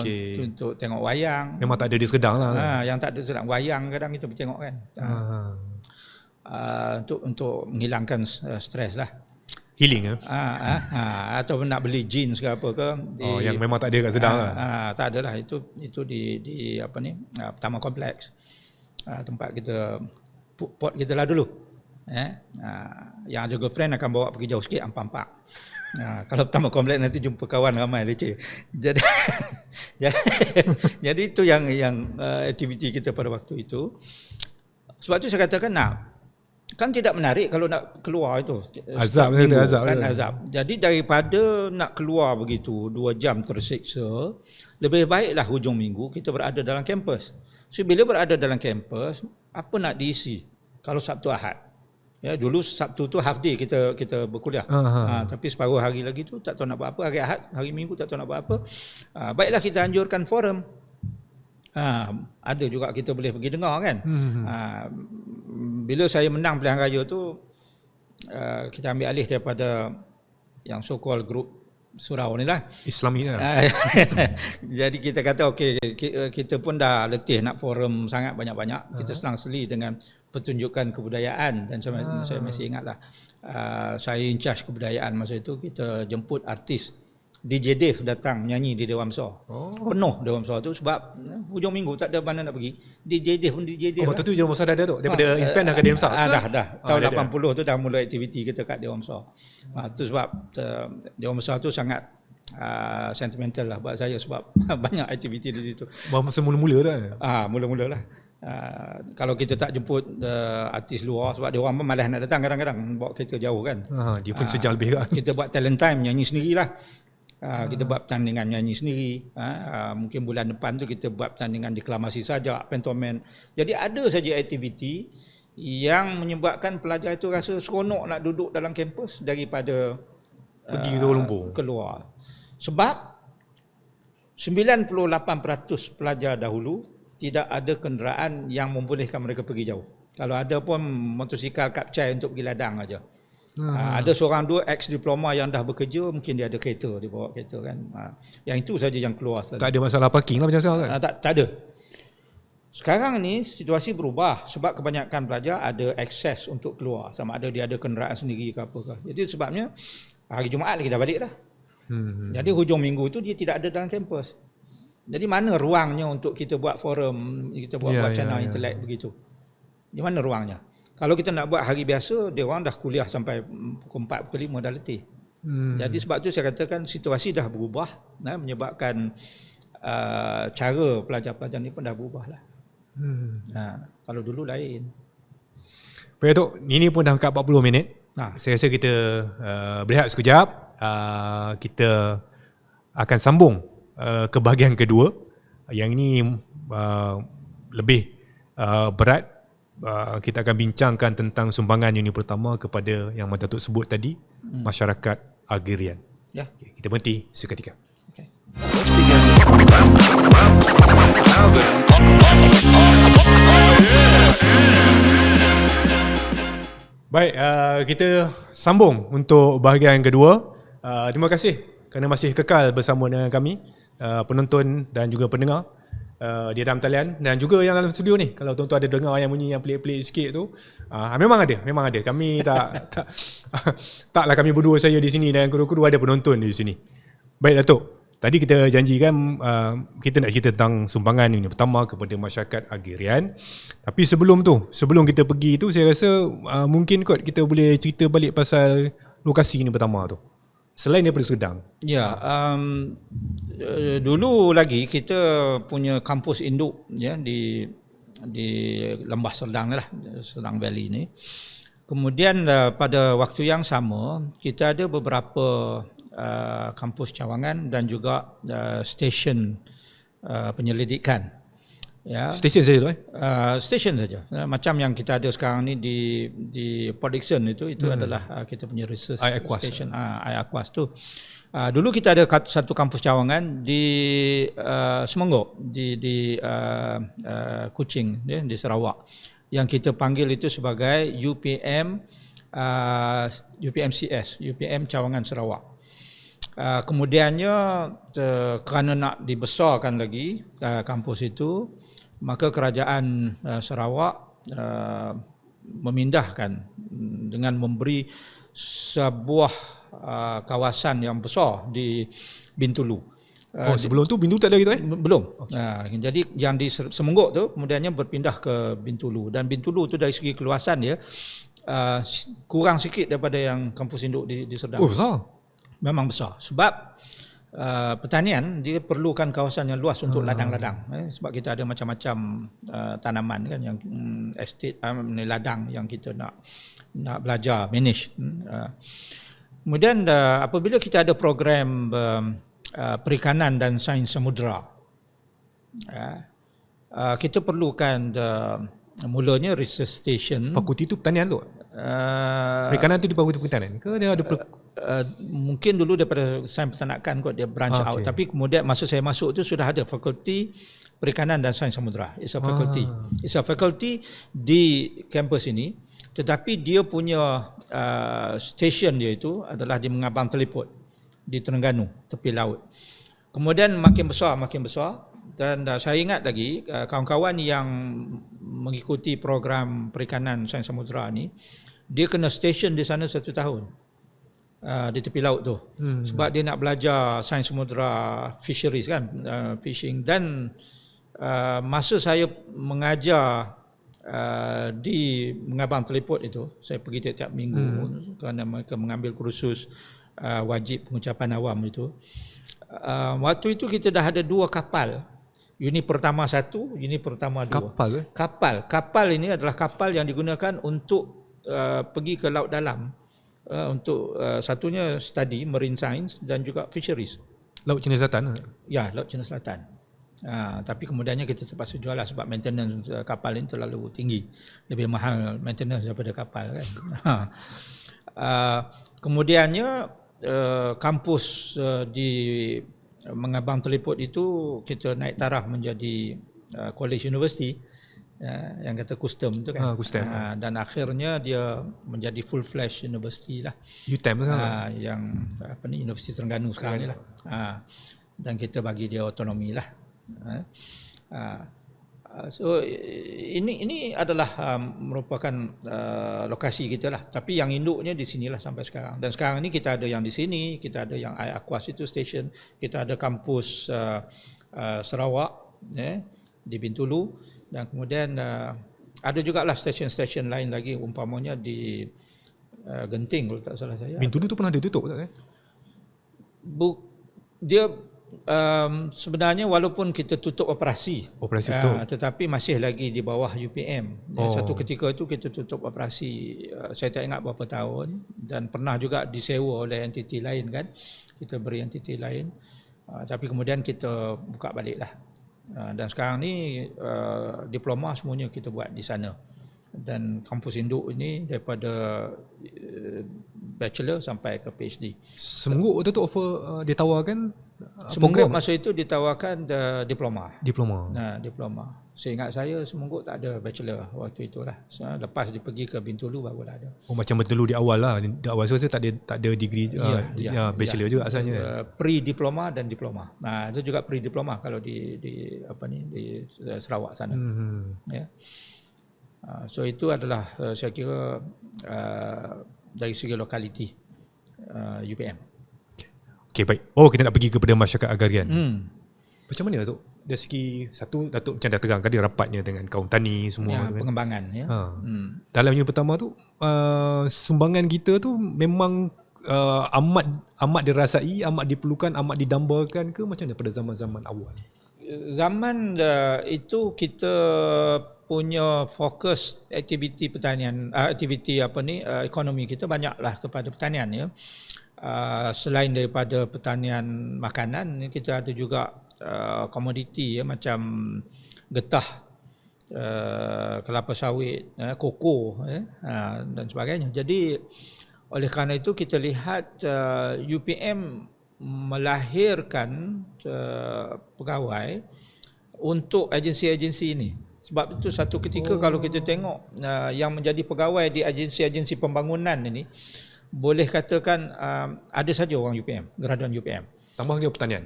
A: Okay.
B: Untuk tengok wayang.
A: Memang tak ada di Serdang lah.
B: Yang tak ada sedang wayang kadang kita bertengok kan. Untuk menghilangkan stres lah.
A: Healing
B: Atau nak beli jeans ke apa ke.
A: Yang memang tak ada kat Serdang lah.
B: Tak ada lah. Itu di Taman Kompleks. Tempat kita pot kita lah dulu. Yang ada girlfriend akan bawa pergi jauh sikit, Ampak. Kalau pertama komplek nanti jumpa kawan ramai leceh. Jadi itu yang aktiviti kita pada waktu itu. Sebab tu saya katakan kan tidak menarik kalau nak keluar itu.
A: Azab
B: kan azab. Jadi daripada nak keluar begitu 2 jam tersiksa, lebih baiklah hujung minggu kita berada dalam kampus. So bila berada dalam kampus, apa nak diisi? Kalau Sabtu Ahad. Ya, dulu Sabtu tu half day kita berkuliah. Tapi separuh hari lagi tu tak tahu nak buat apa. Hari Ahad, hari Minggu tak tahu nak buat apa. Baiklah kita anjurkan forum. Ada juga kita boleh pergi dengar kan. Bila saya menang pilihan raya tu, kita ambil alih daripada yang so-called group surau ni lah.
A: Islami lah.
B: Jadi kita kata kita pun dah letih nak forum sangat banyak-banyak. Kita selang-seli dengan pertunjukan kebudayaan dan saya masih ingatlah saya in charge kebudayaan masa itu. Kita jemput artis DJ Dave datang nyanyi di Dewan Besar. Penuh Dewan Besar tu sebab hujung minggu tak ada mana nak pergi. DJ Dave pun DJ Dave.
A: Waktu tu Dewan Besar dah ada tu. Daripada Inspan dah ke Dewan Besar.
B: Dah. Tahun 80 tu dah mula aktiviti kita kat Dewan Besar. Tu sebab Dewan Besar tu sangat sentimental lah buat saya sebab banyak aktiviti di situ.
A: Masa mula-mula tu kan?
B: Mula-mula lah. Kalau kita tak jemput artis luar sebab dia orang pun malas nak datang kadang-kadang bawa kereta jauh kan.
A: Dia pun sejam lebih kan.
B: Kita buat talent time nyanyi sendirilah. Kita buat pertandingan nyanyi sendiri. Mungkin bulan depan tu kita buat pertandingan deklamasi sajak, pantomim. Jadi ada saja aktiviti yang menyebabkan pelajar itu rasa seronok nak duduk dalam kampus daripada
A: pergi ke Kuala Lumpur
B: keluar. Sebab 98% pelajar dahulu tidak ada kenderaan yang membolehkan mereka pergi jauh. Kalau ada pun motosikal kapcai untuk pergi ladang aja. Ada seorang dua ex-diploma yang dah bekerja, mungkin dia ada kereta, dia bawa kereta kan. Yang itu saja yang keluar.
A: Tak ada masalah parking lah macam mana kan?
B: Tak ada. Sekarang ni situasi berubah sebab kebanyakan pelajar ada akses untuk keluar. Sama ada dia ada kenderaan sendiri ke apakah. Jadi sebabnya hari Jumaat kita balik dah. Jadi hujung minggu tu dia tidak ada dalam kampus. Jadi mana ruangnya untuk kita buat forum, kita buat wacana intelek begitu? Di mana ruangnya? Kalau kita nak buat hari biasa, dia orang dah kuliah sampai pukul 4, pukul 5 dah letih. Jadi sebab tu saya katakan situasi dah berubah, menyebabkan cara pelajar-pelajar ni pun dah berubah lah. Kalau dulu lain.
A: Baik Tok, ini pun dah dekat 40 minit. Saya rasa kita berehat sekejap. Kita akan sambung ke bahagian kedua. Yang ini lebih berat. Kita akan bincangkan tentang sumbangan Uni Pertama kepada yang Mata Datuk sebut tadi, masyarakat agrarian. Okay, kita berhenti seketika. Okay. Baik, kita sambung untuk bahagian kedua. Terima kasih kerana masih kekal bersama dengan kami, penonton dan juga pendengar di dalam talian dan juga yang dalam studio ni. Kalau tuan-tuan ada dengar yang bunyi yang pelik-pelik sikit tu, memang ada. Kami taklah kami berdua saya di sini dan kru-kru ada penonton di sini. Baik Datuk, tadi kita janjikan kita nak cerita tentang sumbangan Uni Pertama kepada masyarakat agrarian. Tapi sebelum kita pergi tu, saya rasa mungkin kot kita boleh cerita balik pasal lokasi Uni Pertama tu. Selain daripada Sedang.
B: Dulu lagi kita punya kampus induk di Lembah Serdang lah, Serdang Valley ni. Kemudian pada waktu yang sama kita ada beberapa kampus cawangan dan juga stesen penyelidikan.
A: Stesen saja tu
B: stesen saja. Macam yang kita ada sekarang ni di Port Dickson itu adalah kita punya research station Aquas tu. Dulu kita ada satu kampus cawangan di Semenggok di Kuching di Sarawak yang kita panggil itu sebagai UPMCS, UPM Cawangan Sarawak. Kemudiannya kerana nak dibesarkan lagi kampus itu, maka kerajaan Sarawak memindahkan dengan memberi sebuah kawasan yang besar di Bintulu.
A: Sebelum tu Bintulu tak ada gitu
B: Belum. Jadi yang di Semenggok tu kemudiannya berpindah ke Bintulu, dan Bintulu tu dari segi keluasan dia kurang sikit daripada yang kampus induk di Serdang.
A: Besar. Memang
B: besar sebab pertanian dia perlukan kawasan yang luas untuk ladang-ladang, sebab kita ada macam-macam tanaman kan yang estate ladang yang kita nak belajar manage. Kemudian apabila kita ada program perikanan dan sains samudera, kita perlukan mulanya research station.
A: Fakulti itu pertanian tu? Perikanan tu di fakulti pertanian ke dia ada
B: mungkin dulu daripada sains peternakan kot dia branch out, tapi kemudian masa saya masuk tu sudah ada fakulti perikanan dan sains samudera. It's a faculty di kampus ini, tetapi dia punya station dia itu adalah di Mengabang Teleport. di Terengganu, tepi laut. Kemudian makin besar dan saya ingat lagi kawan-kawan yang mengikuti program perikanan sains samudera ni, dia kena station di sana 1 tahun di tepi laut tu. Sebab dia nak belajar sains samudera, fisheries kan, fishing. Dan masa saya mengajar di Mengabang Teleport itu, saya pergi tiap-tiap minggu kerana mereka mengambil kursus wajib pengucapan awam itu. Waktu itu kita dah ada 2 kapal. Unit pertama 1, unit pertama 2. Kapal ini adalah kapal yang digunakan untuk pergi ke laut dalam. Untuk satunya study marine science dan juga fisheries.
A: Laut Cina Selatan?
B: Ya, Laut Cina Selatan. Tapi kemudiannya kita terpaksa jual lah sebab maintenance kapal ini terlalu tinggi. Lebih mahal maintenance daripada kapal kan. Kemudiannya kampus di Mengabang Teleport itu kita naik taraf menjadi college university, yang kata custom tu kan. Dan akhirnya dia menjadi full fledged university lah.
A: UTM
B: yang Universiti Terengganu sekarang ni lah. Dan kita bagi dia autonomi lah. So ini adalah merupakan lokasi kita lah. Tapi yang induknya di sinilah sampai sekarang. Dan sekarang ni kita ada yang di sini, kita ada yang Aquas itu station, kita ada kampus Sarawak di Bintulu, dan kemudian ada jugalah stesen-stesen lain lagi, umpamanya di Genting kalau tak salah saya.
A: Bintulu tu pernah ditutup tak?
B: Dia sebenarnya walaupun kita tutup operasi tetapi masih lagi di bawah UPM. Satu ketika itu kita tutup operasi, saya tak ingat berapa tahun, dan pernah juga disewa oleh entiti lain kan. Kita beri entiti lain, tapi kemudian kita buka balik lah. Dan sekarang ni diploma semuanya kita buat di sana. Dan kampus induk ini daripada bachelor sampai ke PhD.
A: Semengguk waktu tu offer ditawarkan
B: Semengguk masa itu ditawarkan diploma.
A: Diploma.
B: Diploma. Seingat saya Semengguk tak ada bachelor waktu itulah. Lepas dia pergi ke Bintulu barulah ada.
A: Macam Bintulu di awal lah. Di awal saya tak ada degree bachelor juga asalnya.
B: Pre-diploma dan diploma. Itu juga pre-diploma kalau di Sarawak sana. Ya. So itu adalah saya kira dari segi lokaliti UPM.
A: Okey, baik. Kita nak pergi kepada masyarakat agrarian. Macam mana tu? Dari segi satu, Datuk macam dah terang tadi rapatnya dengan kaum tani semua.
B: Pengembangan. Ya.
A: Dalam unit pertama tu, sumbangan kita tu memang amat dirasai, amat diperlukan, amat didambakan ke macam mana pada zaman-zaman awal?
B: Zaman itu kita punya fokus aktiviti pertanian, ekonomi kita banyaklah kepada pertanian ya. Selain daripada pertanian makanan, kita ada juga komoditi ya, macam getah, kelapa sawit, koko dan sebagainya. Jadi oleh kerana itu kita lihat UPM melahirkan pegawai untuk agensi-agensi ini. Sebab itu satu ketika kalau kita tengok yang menjadi pegawai di agensi-agensi pembangunan ini, boleh katakan ada saja orang UPM, graduan UPM.
A: Tambah dia pertanian?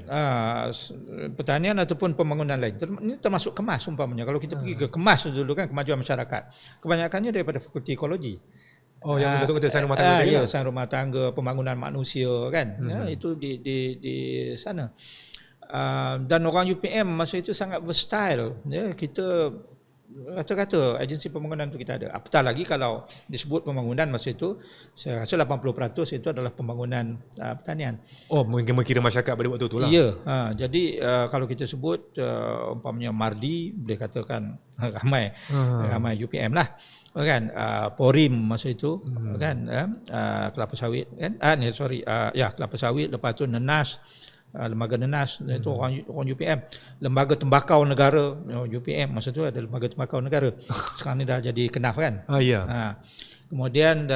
B: Pertanian ataupun pembangunan lain. Ini termasuk kemas umpamanya. Kalau kita pergi ke kemas dulu kan, kemajuan masyarakat. Kebanyakannya daripada Fakulti Ekologi.
A: Yang betul kata sains rumah tangga.
B: Ya, sains rumah tangga, pembangunan manusia kan. Itu di sana. Dan orang UPM masa itu sangat versatile. Ya, kita kata-kata agensi pembangunan itu kita ada. Apatah lagi kalau disebut pembangunan masa itu, saya rasa 80% itu adalah pembangunan pertanian.
A: Mungkin kira masyarakat pada waktu itu lah.
B: Ya, jadi kalau kita sebut umpamanya Mardi, boleh katakan ramai UPM lah. Kan Porim masa itu kan kelapa sawit kan kelapa sawit, lepas tu Nenas, lembaga Nenas itu orang UPM. Lembaga Tembakau Negara UPM masa tu ada lembaga Tembakau Negara. Sekarang ni dah jadi KENAF kan. Kemudian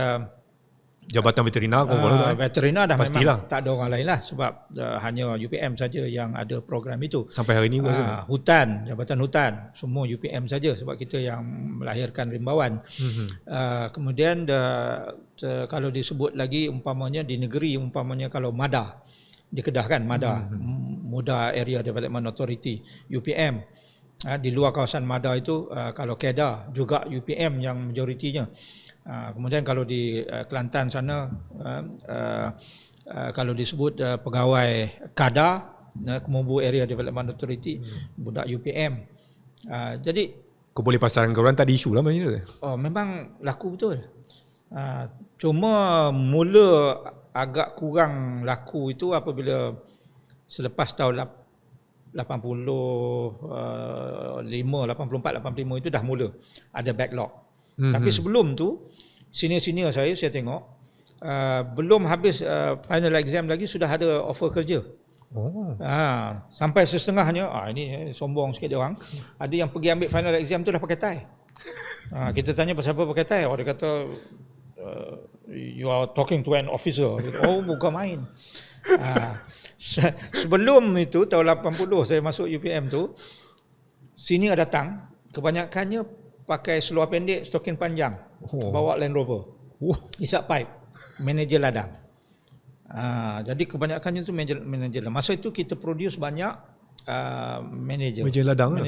A: Jabatan Veterina
B: Veterina dah
A: pastilah.
B: Memang tak ada orang lain lah sebab hanya UPM saja yang ada program itu.
A: Sampai hari ini
B: hutan, Jabatan Hutan semua UPM saja sebab kita yang melahirkan rimbawan. Kemudian kalau disebut lagi umpamanya di negeri, umpamanya kalau MADA di Kedah kan, MADA, Muda Area Development Authority, UPM. Di luar kawasan MADA itu kalau Kedah juga UPM yang majoritinya. Kemudian kalau di Kelantan sana kalau disebut pegawai KADA, Kemubu Area Development Authority, budak UPM. Jadi
A: Kau boleh pasaran kau orang tak ada isu lah macam tu.
B: memang laku betul. Cuma mula agak kurang laku itu apabila selepas tahun 85, 84, 85 itu dah mula ada backlog. Tapi sebelum tu senior-senior saya tengok belum habis final exam lagi sudah ada offer kerja. Sampai setengahnya ini sombong sikit dia orang. Ada yang pergi ambil final exam tu dah pakai tie. Kita tanya pasal apa pakai tie. Dia kata you are talking to an officer. Bukan main. Sebelum itu tahun 80 saya masuk UPM tu, senior datang, kebanyakannya pakai seluar pendek, stokin panjang, bawa Land Rover, isap pipe, manager ladang. Jadi kebanyakannya tu manager ladang. Masa itu kita produce banyak manager ladang.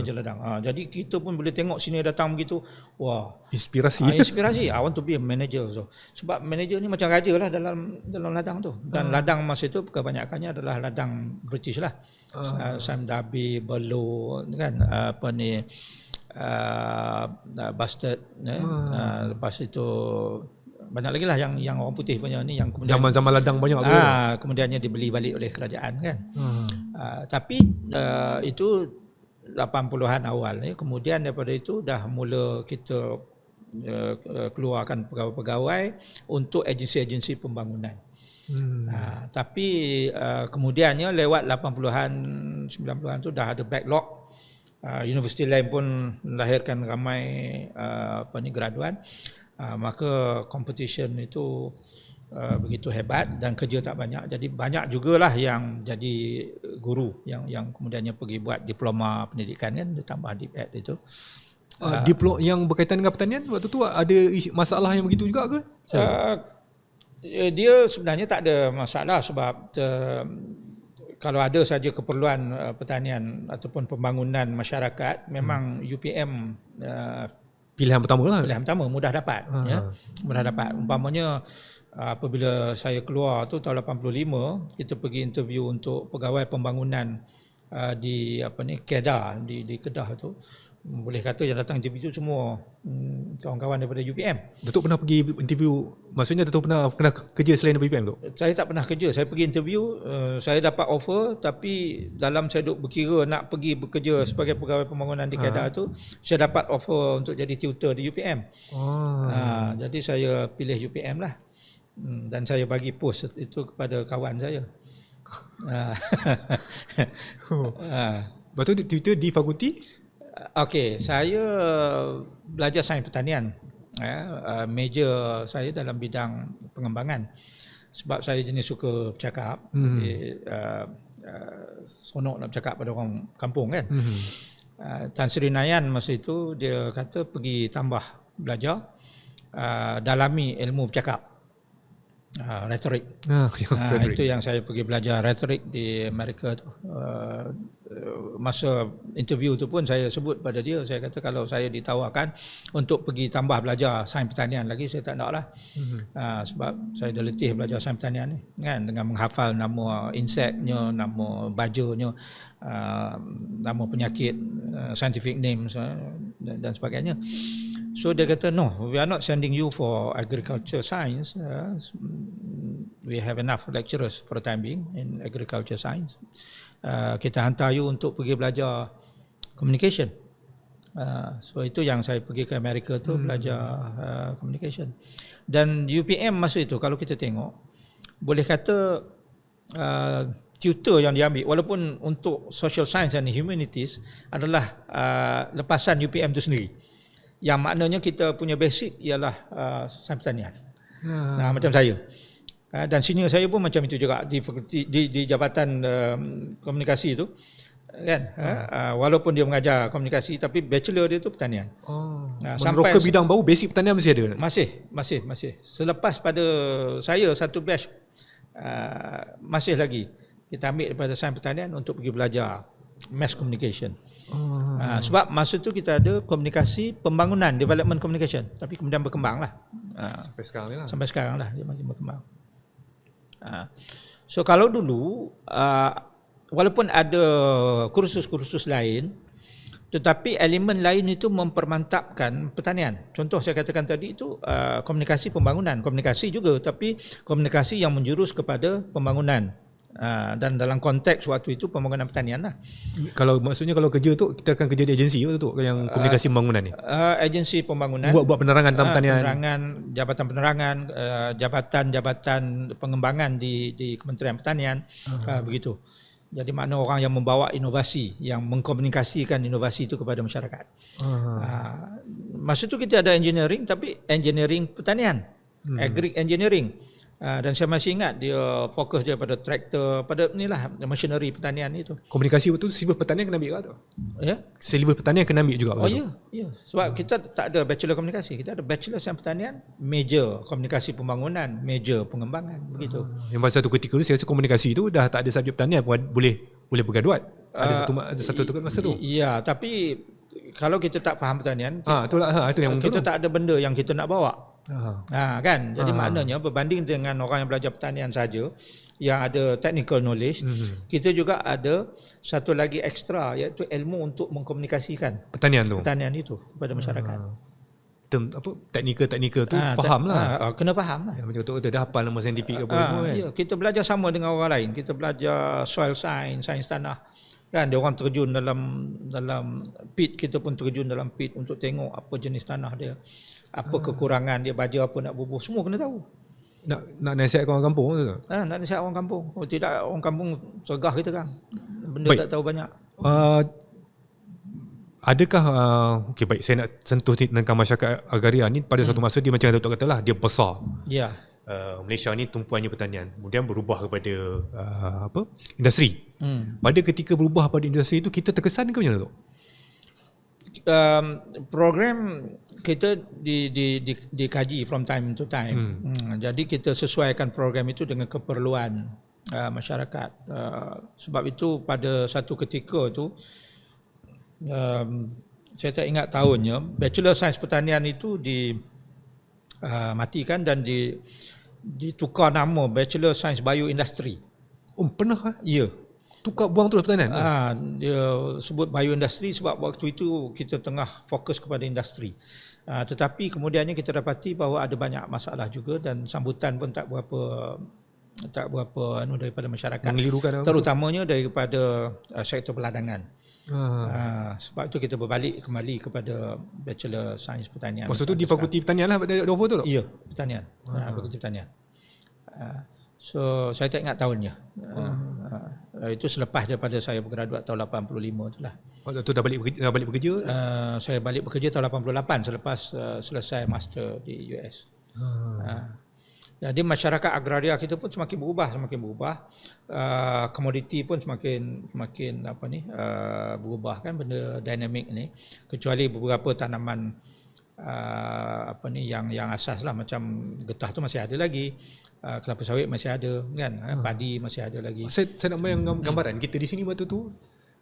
B: Jadi kita pun boleh tengok sini datang begitu, wah, inspirasi. I want to be a manager. Sebab manager ni macam raja lah dalam ladang tu. Dan ladang masa itu kebanyakannya adalah ladang British lah. Sam Darby, Berlow kan, Bastard, lepas itu banyak lagi lah yang orang putih punya ni yang kemudian
A: zaman-zaman ladang banyak tu.
B: Kemudiannya dibeli balik oleh kerajaan kan. Tapi itu 80-an awal ni. Kemudian daripada itu dah mula kita keluarkan pegawai-pegawai untuk agensi-agensi pembangunan. Tapi kemudiannya lewat 80-an 90-an tu dah ada backlog. Universiti lain pun melahirkan ramai graduan. Maka competition itu begitu hebat dan kerja tak banyak. Jadi banyak jugalah yang jadi guru yang kemudiannya pergi buat diploma pendidikan kan, ditambah DipEd itu.
A: Diploma yang berkaitan dengan pertanian waktu tu ada masalah yang begitu juga ke?
B: Dia sebenarnya tak ada masalah sebab kalau ada saja keperluan pertanian ataupun pembangunan masyarakat, memang UPM
A: pilihan pertama lah.
B: Pilihan pertama, mudah dapat. Mudah dapat. Umpamanya apabila saya keluar tu tahun 85, kita pergi interview untuk pegawai pembangunan di Kedah, di Kedah tu. Boleh kata yang datang interview tu semua kawan-kawan daripada UPM.
A: Datuk pernah pergi interview, maksudnya Datuk pernah kerja selain daripada UPM tu?
B: Saya tak pernah kerja, saya pergi interview, saya dapat offer, tapi dalam saya duk berkira nak pergi bekerja sebagai pegawai pembangunan di Kedah tu, saya dapat offer untuk jadi tutor di UPM. Jadi saya pilih UPM lah. Dan saya bagi post itu kepada kawan saya.
A: Lepas tu tutor di fakulti?
B: Okey, saya belajar sains pertanian. Major saya dalam bidang pengembangan. Sebab saya jenis suka bercakap. Jadi, seronok nak bercakap pada orang kampung kan. Tan Sri Nayan masa itu dia kata pergi tambah belajar, dalami ilmu bercakap. Retorik. Itu yang saya pergi belajar retorik di Amerika tu. Masa interview tu pun saya sebut pada dia, saya kata kalau saya ditawarkan untuk pergi tambah belajar sains pertanian lagi, saya tak nak lah. Sebab saya dah letih belajar sains pertanian ni kan, dengan menghafal nama inseknya, nama bajanya, nama penyakit, scientific names dan sebagainya. So dia kata no, we are not sending you for agriculture science. We have enough lecturers for the time being in agriculture science. Kita hantar you untuk pergi belajar communication. So itu yang saya pergi ke Amerika tu, belajar communication. Dan UPM masa itu kalau kita tengok, boleh kata tutor yang diambil walaupun untuk social science and humanities adalah lepasan UPM tu sendiri. Yang maknanya kita punya basic ialah sains pertanian. Macam saya. Dan senior saya pun macam itu juga di jabatan komunikasi itu kan. Walaupun dia mengajar komunikasi tapi bachelor dia tu pertanian.
A: Meneroka bidang baru, basic pertanian masih ada?
B: Masih. Selepas pada saya satu batch masih lagi kita ambil daripada sains pertanian untuk pergi belajar mass communication. Sebab masa tu kita ada komunikasi pembangunan, development communication, tapi kemudian berkembang lah.
A: Sampai sekarang ni lah.
B: Sampai sekarang lah dia makin berkembang. So kalau dulu walaupun ada kursus-kursus lain, tetapi elemen lain itu mempermantapkan pertanian. Contoh saya katakan tadi itu komunikasi pembangunan, komunikasi juga, tapi komunikasi yang menjurus kepada pembangunan. Dan dalam konteks waktu itu pembangunan pertanian lah.
A: Kalau maksudnya kalau kerja tu kita akan kerja di agensi tu yang komunikasi pembangunan ni.
B: Agensi pembangunan.
A: Buat penerangan tentang pertanian.
B: Penerangan, jabatan penerangan, jabatan-jabatan pengembangan di Kementerian Pertanian, begitu. Jadi makna orang yang membawa inovasi, yang mengkomunikasikan inovasi itu kepada masyarakat. Masa tu kita ada engineering, tapi engineering pertanian, agri engineering. Dan saya masih ingat dia fokus dia pada traktor, pada inilah machinery pertanian itu.
A: Komunikasi betul silibus pertanian kena ambil tu.
B: Ya.
A: Silibus pertanian kena ambil juga.
B: Ya. Sebab kita tak ada bachelor komunikasi, kita ada bachelor sains pertanian, major komunikasi pembangunan, major pengembangan, begitu.
A: Yang pada satu ketika tu saya rasa komunikasi tu dah tak ada subjek pertanian pun boleh bergaduat. Ada satu masa tu.
B: Ya, tapi kalau kita tak faham pertanian,
A: itu yang
B: kita tak ada benda yang kita nak bawa. Kan, jadi maknanya berbanding dengan orang yang belajar pertanian saja yang ada technical knowledge, kita juga ada satu lagi ekstra, iaitu ilmu untuk mengkomunikasikan pertanian itu kepada masyarakat.
A: Teknikal tu faham lah.
B: Kena faham lah.
A: Macam tu dah hafal nama saintifik apa semua kan.
B: Ya, kita belajar sama dengan orang lain. Kita belajar soil science, sains tanah. Kan dia orang terjun dalam pit, kita pun terjun dalam pit untuk tengok apa jenis tanah dia, apa kekurangan dia, baja apa nak bubuh, semua kena tahu.
A: Nak nasihatkan orang kampung tu.
B: Nak nasihat orang kampung. Kalau tidak orang kampung sergah kita kan. Benda tak tahu banyak.
A: Adakah baik saya nak sentuh tentang masyarakat agraria ni pada satu masa dia macam Datuk katalah dia besar.
B: Ya.
A: Malaysia ni tumpuannya pertanian, kemudian berubah kepada industri. Pada ketika berubah pada industri itu kita terkesan ke macam tu?
B: Program kita dikaji from time to time. Jadi kita sesuaikan program itu dengan keperluan masyarakat. Sebab itu pada satu ketika tu saya tak ingat tahunnya, Bachelor Sains Pertanian itu dimatikan dan ditukar nama Bachelor Sains Bioindustry.
A: Pernah?
B: Ya.
A: Tukar buang tu pertanian?
B: Dia sebut bioindustri sebab waktu itu kita tengah fokus kepada industri. Tetapi kemudiannya kita dapati bahawa ada banyak masalah juga dan sambutan pun tak berapa daripada masyarakat.
A: Mengelirukan
B: terutamanya daripada sektor peladangan. Sebab itu kita berbalik kembali kepada Bachelor Sains Pertanian.
A: Maksud tu di Fakulti Pertanian lah pada Dover tu tak?
B: Ya, pertanian. Fakulti Pertanian. So saya tak ingat tahunnya. Itu selepas daripada saya bergraduat tahun 85 itulah.
A: Tu dah balik bekerja?
B: Saya balik bekerja tahun 88 selepas selesai master di US. Jadi masyarakat agraria kita pun semakin berubah. Komoditi pun semakin berubah kan, benda dinamik ni. Kecuali beberapa tanaman yang asas lah, macam getah tu masih ada lagi. Kelapa sawit masih ada kan, padi masih ada lagi.
A: Saya nak bayang gambaran kita di sini waktu tu,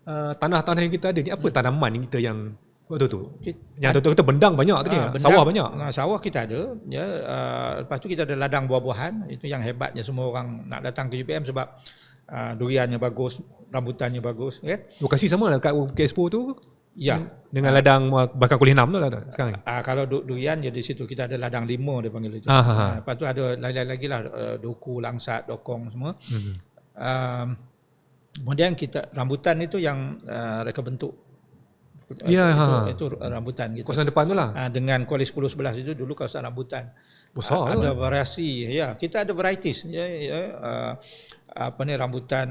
A: tanah-tanah yang kita ada ni apa tanaman kita yang waktu tu? Yang Datuk kata bendang banyak tadi, sawah banyak.
B: Sawah kita ada ya. Lepas tu kita ada ladang buah-buahan, itu yang hebatnya semua orang nak datang ke UPM sebab duriannya bagus, rambutannya bagus kan.
A: Lokasi sama lah kat Expo tu.
B: Ya.
A: Dengan ladang bakar kulit 6 tu lah sekarang.
B: Kalau durian je di situ kita ada ladang 5 dia panggil itu. Lepas tu ada lain-lain lagi lah, duku, langsat, dokong semua. Kemudian kita rambutan itu yang reka bentuk. Itu rambutan kita.
A: Kawasan depan tu lah.
B: Dengan Kuala 10-11 itu dulu kawasan rambutan.
A: Besar
B: ada variasi ya. Kita ada varieties rambutan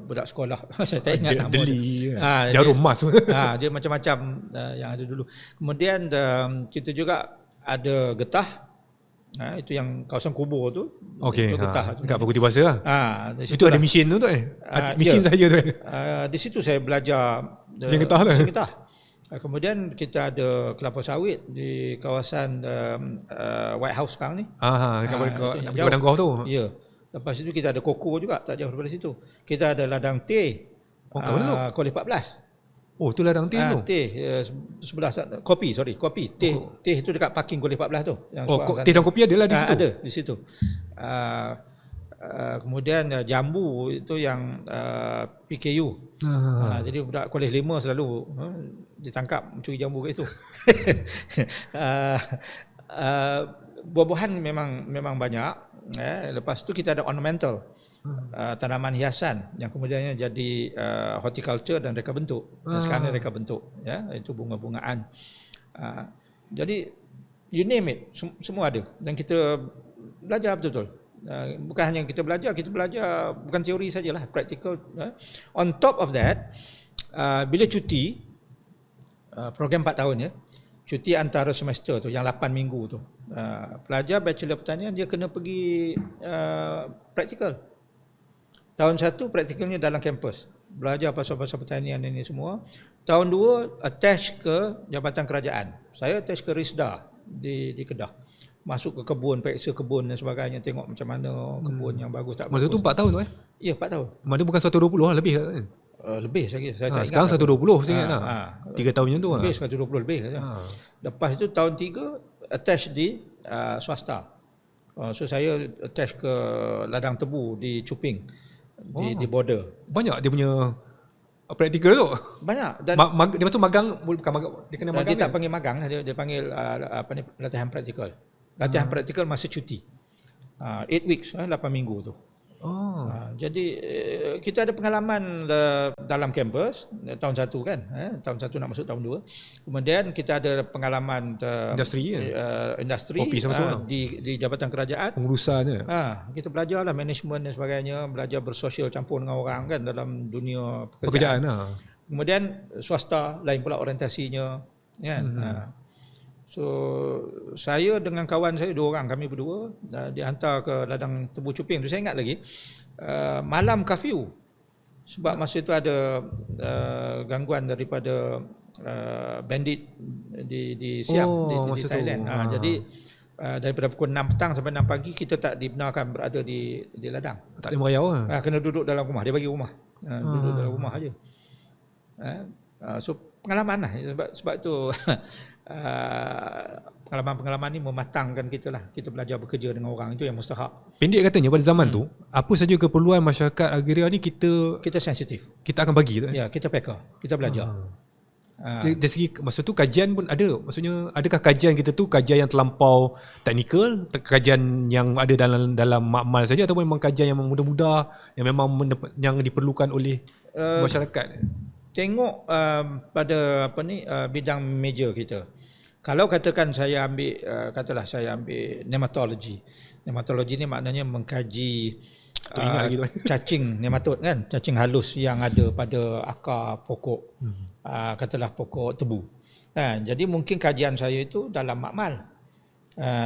B: budak sekolah saya tak ingat nama
A: deli jarum emas
B: dia macam-macam yang ada dulu. Kemudian kita juga ada getah. Itu yang kawasan kubur tu.
A: Okey,
B: getah
A: dekat Fakulti Bahasa lah. Itu ada mesin tu mesin saja tu.
B: Di situ saya belajar
A: mesin getah lah.
B: Kemudian kita ada kelapa sawit di kawasan White House sekarang ni.
A: Dekat Padang Golf tu.
B: Ya. Lepas itu kita ada koko juga, tak jauh daripada situ. Kita ada ladang teh.
A: kat mana tu?
B: Kolej 14.
A: Oh, tu ladang teh tu.
B: Teh sebelah kopi. Teh itu dekat parking Kolej 14 tu.
A: Teh dan kopi ada lah di situ.
B: Ada di situ. Kemudian jambu itu yang PKU. Jadi budak Kolej 5 selalu ditangkap mencuri jambu kat situ. Buah-buahan memang banyak. Lepas tu kita ada ornamental. Tanaman hiasan yang kemudiannya jadi horticulture dan reka bentuk. Sekarang reka bentuk, ya, itu bunga-bungaan. Jadi you name it, semua ada dan kita belajar betul-betul. Bukan hanya kita belajar bukan teori sajalah, practical. On top of that, bila cuti, program 4 tahun ya, cuti antara semester tu yang 8 minggu tu, pelajar bachelor pertanian dia kena pergi practical. Tahun 1 praktikalnya dalam kampus, belajar pasal-pasal pertanian ini semua. Tahun 2 attach ke Jabatan Kerajaan. Saya attach ke RISDA di Kedah. Masuk ke kebun, periksa kebun dan sebagainya, tengok macam mana kebun yang bagus tak bagus.
A: Masa tu 4 tahun tu
B: Ya, 4 tahun.
A: Mana bukan 120 lah, lebih kan?
B: Lebih saya tak ingat.
A: Sekarang 120 saya ingat lah. 3 tahun macam tu lah.
B: Lebih 120 lebih. Lepas itu tahun 3 attach di swasta. So saya attach ke ladang tebu di Cuping. Di border.
A: Banyak dia punya praktikal tu.
B: Banyak. Dan
A: dia betul magang, bukan magang, dia kena magang.
B: Dia tak panggil magang, dia panggil latihan praktikal. Latihan praktikal masa cuti. 8 weeks, 8 minggu tu. Jadi kita ada pengalaman dalam kampus tahun 1 kan, tahun 1 nak masuk tahun 2. Kemudian kita ada pengalaman industri di Jabatan Kerajaan,
A: pengurusannya.
B: Kita belajarlah management dan sebagainya, belajar bersosial campur dengan orang kan dalam dunia
A: pekerjaan.
B: Kemudian swasta lain pula orientasinya kan. So saya dengan kawan saya 2 orang, kami berdua dihantar ke ladang tebu Cuping tu. Saya ingat lagi malam curfew, sebab masa itu ada gangguan daripada bandit di Siam, di Thailand. Jadi daripada pukul 6 petang sampai 6 pagi kita tak dibenarkan berada di ladang.
A: Tak boleh merayau lah.
B: Kena duduk dalam rumah, dia bagi rumah. Duduk dalam rumah aja. So pengalaman lah, sebab tu pengalaman-pengalaman ni mematangkan kita lah. Kita belajar bekerja dengan orang, itu yang mustahak.
A: Pendek katanya pada zaman tu, apa saja keperluan masyarakat agraria ni kita
B: sensitif.
A: Kita akan bagi tu.
B: Ya, kita packer, kita belajar.
A: Dari segi masa tu kajian pun ada. Maksudnya adakah kajian kita tu kajian yang terlampau teknikal, kajian yang ada dalam makmal saja, ataupun memang kajian yang mudah-mudah yang memang yang diperlukan oleh masyarakat?
B: Tengok pada bidang major kita. Kalau katakan saya ambil nematologi. Nematologi ni maknanya mengkaji cacing nematod kan, cacing halus yang ada pada akar pokok. Katalah pokok tebu. Jadi mungkin kajian saya itu dalam makmal.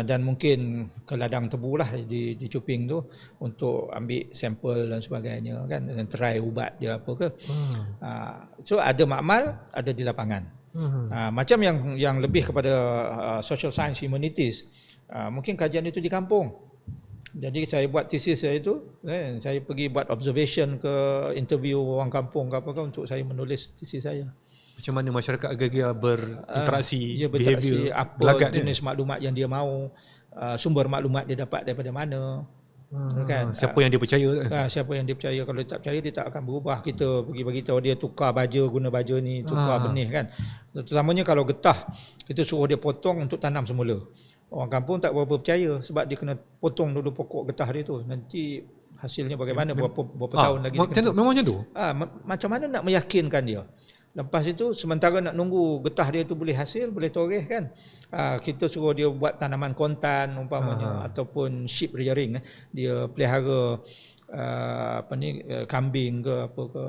B: Dan mungkin ke ladang tebu lah di Cuping tu untuk ambil sampel dan sebagainya kan, dan try ubat dia apa ke. So ada makmal, ada di lapangan. Macam yang lebih kepada social science humanities, mungkin kajian itu di kampung. Jadi saya buat tesis saya itu, saya pergi buat observation ke, interview orang kampung ke apa ke untuk saya menulis tesis saya.
A: Macam mana masyarakat agraria berinteraksi,
B: behavior, apa jenis maklumat yang dia mahu, sumber maklumat dia dapat daripada mana, kan?
A: Siapa yang dia percaya?
B: Siapa yang dia percaya. Kalau dia tak percaya, dia tak akan berubah. Kita pergi bagi tahu dia tukar baja, guna baja ni, tukar benih kan. Terutamanya kalau getah, kita suruh dia potong untuk tanam semula. Orang kampung tak berapa percaya sebab dia kena potong dulu pokok getah dia tu. Nanti hasilnya bagaimana, berapa tahun lagi.
A: Memang macam tu?
B: Macam mana nak meyakinkan dia? Lepas itu sementara nak nunggu getah dia tu boleh hasil, boleh toreh kan, kita suruh dia buat tanaman kontan umpamanya, ataupun sheep rearing, dia pelihara kambing ke apa ke.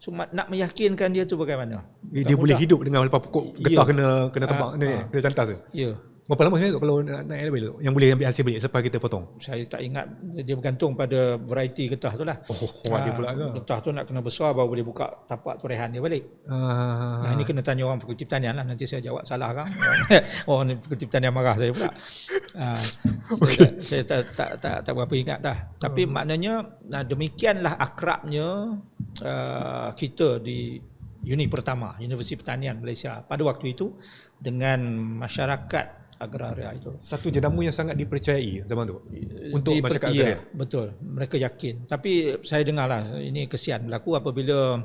B: So nak meyakinkan dia tu bagaimana?
A: Dia boleh hidup dengan lepas pokok getah kena tebang, kena cantas.
B: Ya.
A: Berapa lama sebenarnya kalau nak naik balik tu? Yang boleh ambil hasil balik selepas kita potong?
B: Saya tak ingat, dia bergantung pada variety getah tu lah.
A: Ada pula ke?
B: Getah tu nak kena besar baru boleh buka tapak torehan dia balik. Ini kena tanya orang Fakulti Pertanian lah, nanti saya jawab salah kan. Orang Fakulti Pertanian marah saya pula. Saya tak berapa ingat dah. Tapi maknanya demikianlah akrabnya kita di Uni Pertama, Universiti Pertanian Malaysia pada waktu itu dengan masyarakat agraria itu.
A: Satu jenama yang sangat dipercayai zaman tu untuk masyarakat agraria.
B: Betul, mereka yakin. Tapi saya dengarlah ini kesian berlaku apabila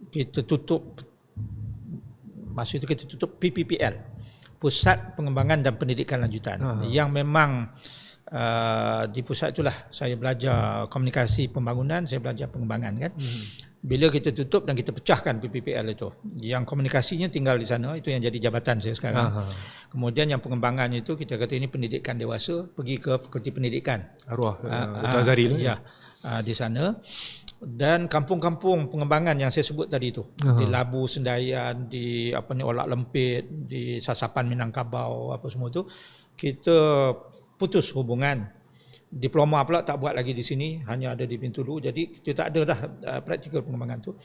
B: kita tutup, masa itu kita tutup PPPL, Pusat Pengembangan dan Pendidikan Lanjutan, yang memang di pusat itulah saya belajar komunikasi pembangunan, saya belajar pengembangan kan. Bila kita tutup dan kita pecahkan PPPL itu, yang komunikasinya tinggal di sana, itu yang jadi jabatan saya sekarang. Kemudian yang pengembangannya itu kita kata ini pendidikan dewasa, pergi ke Fakulti Pendidikan.
A: Arwah Dr. Azhari tu.
B: Ya, di sana. Dan kampung-kampung pengembangan yang saya sebut tadi itu, di Labu Sendayan, di Olak Lempit, di Sasapan Minangkabau, apa semua itu, kita putus hubungan. Diploma pula tak buat lagi di sini, hanya ada di Bintulu. Jadi kita tak ada dah praktikal pengembangan tu.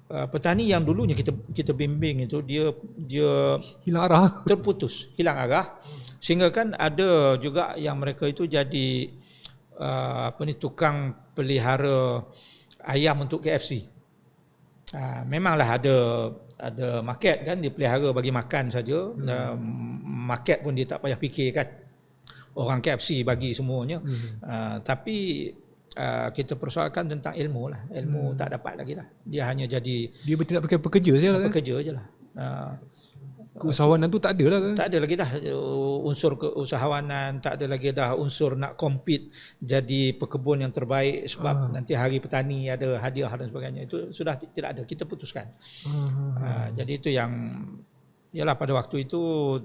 B: Petani yang dulunya kita bimbing itu dia
A: hilang arah,
B: terputus, hilang arah. Sehingga kan ada juga yang mereka itu jadi tukang pelihara ayam untuk KFC. Memanglah ada market kan, dia pelihara bagi makan saja. Market pun dia tak payah fikir kan. Orang KFC bagi semuanya. Tapi kita persoalkan tentang ilmu lah. Ilmu tak dapat lagi lah. Dia hanya jadi,
A: dia betul nak pakai pekerja saja.
B: Pekerja je lah.
A: Keusahawanan tu tak ada lah kan?
B: Tak ada lagi dah unsur keusahawanan, tak ada lagi dah unsur nak compete jadi pekebun yang terbaik sebab nanti hari petani ada hadiah dan sebagainya. Itu sudah tidak ada, kita putuskan. Jadi itu yang, yalah, pada waktu itu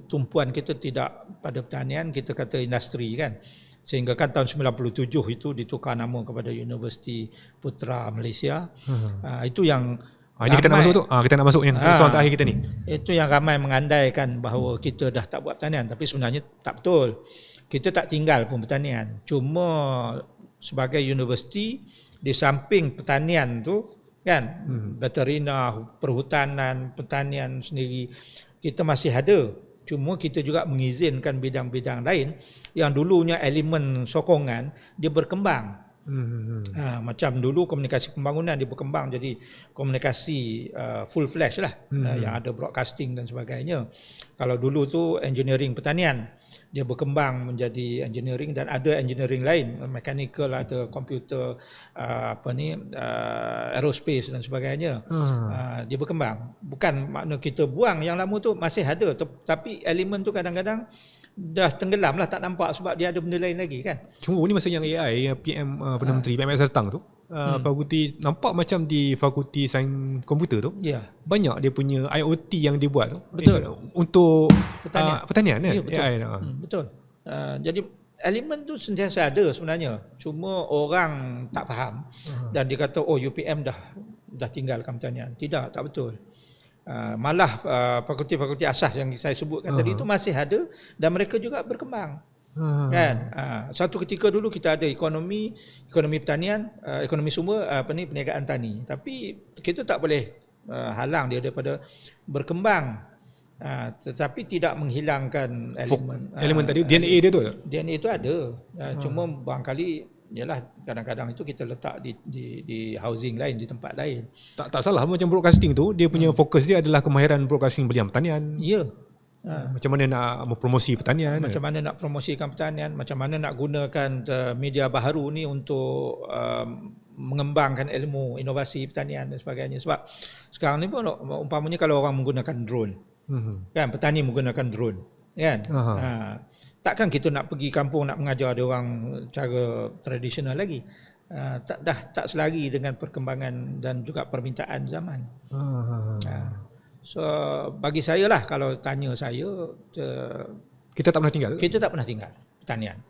B: tumpuan kita tidak pada pertanian, kita kata industri kan. Sehingga kan tahun 97 itu ditukar nama kepada Universiti Putra Malaysia. Itu yang
A: ini kita nak masuk tu. Kita nak masuk yang soalan terakhir kita ni.
B: Itu yang ramai mengandaikan bahawa kita dah tak buat pertanian, tapi sebenarnya tak betul. Kita tak tinggal pun pertanian. Cuma sebagai universiti, di samping pertanian tu kan, veterina, perhutanan, pertanian sendiri, kita masih ada. Cuma kita juga mengizinkan bidang-bidang lain yang dulunya elemen sokongan, dia berkembang. Macam dulu komunikasi pembangunan dia berkembang jadi komunikasi full flash lah, yang ada broadcasting dan sebagainya. Kalau dulu tu engineering pertanian, dia berkembang menjadi engineering dan ada engineering lain, mechanical, ada komputer, aerospace dan sebagainya. Dia berkembang. Bukan makna kita buang yang lama tu, masih ada, tapi elemen tu kadang-kadang dah tenggelam lah, tak nampak sebab dia ada benda lain lagi kan.
A: Cuma ni masa yang AI, yang PM Perdana Menteri PMS datang tu, fakulti nampak macam di Fakulti Sains Komputer tu, banyak dia punya IoT yang dia buat tu.
B: Betul.
A: Untuk pertanian kan?
B: Ya, betul.
A: AI,
B: betul. Jadi elemen tu sentiasa ada sebenarnya. Cuma orang tak faham dan dia kata UPM dah tinggalkan pertanian. Tidak, tak betul. Malah fakulti-fakulti asas yang saya sebutkan tadi itu masih ada dan mereka juga berkembang. Kan? Satu ketika dulu kita ada ekonomi pertanian, ekonomi sumber, perniagaan tani. Tapi kita tak boleh halang dia daripada berkembang. Tetapi tidak menghilangkan
A: elemen tadi, DNA dia tu.
B: DNA itu ada. Cuma barangkali yalah, kadang-kadang itu kita letak di housing lain, di tempat lain.
A: Tak salah, macam broadcasting tu, dia punya fokus dia adalah kemahiran broadcasting belian pertanian.
B: Ya.
A: Macam mana nak mempromosi pertanian,
B: macam mana nak promosikan pertanian, macam mana nak gunakan media baharu ni untuk mengembangkan ilmu inovasi pertanian dan sebagainya. Sebab sekarang ni pun umpamanya kalau orang menggunakan drone, kan, petani menggunakan drone, kan. Takkan kita nak pergi kampung nak mengajar dia orang cara tradisional lagi. Tak selari dengan perkembangan dan juga permintaan zaman. So bagi saya lah, kalau tanya saya,
A: kita tak pernah tinggal.
B: Kita tak pernah tinggal pertanian.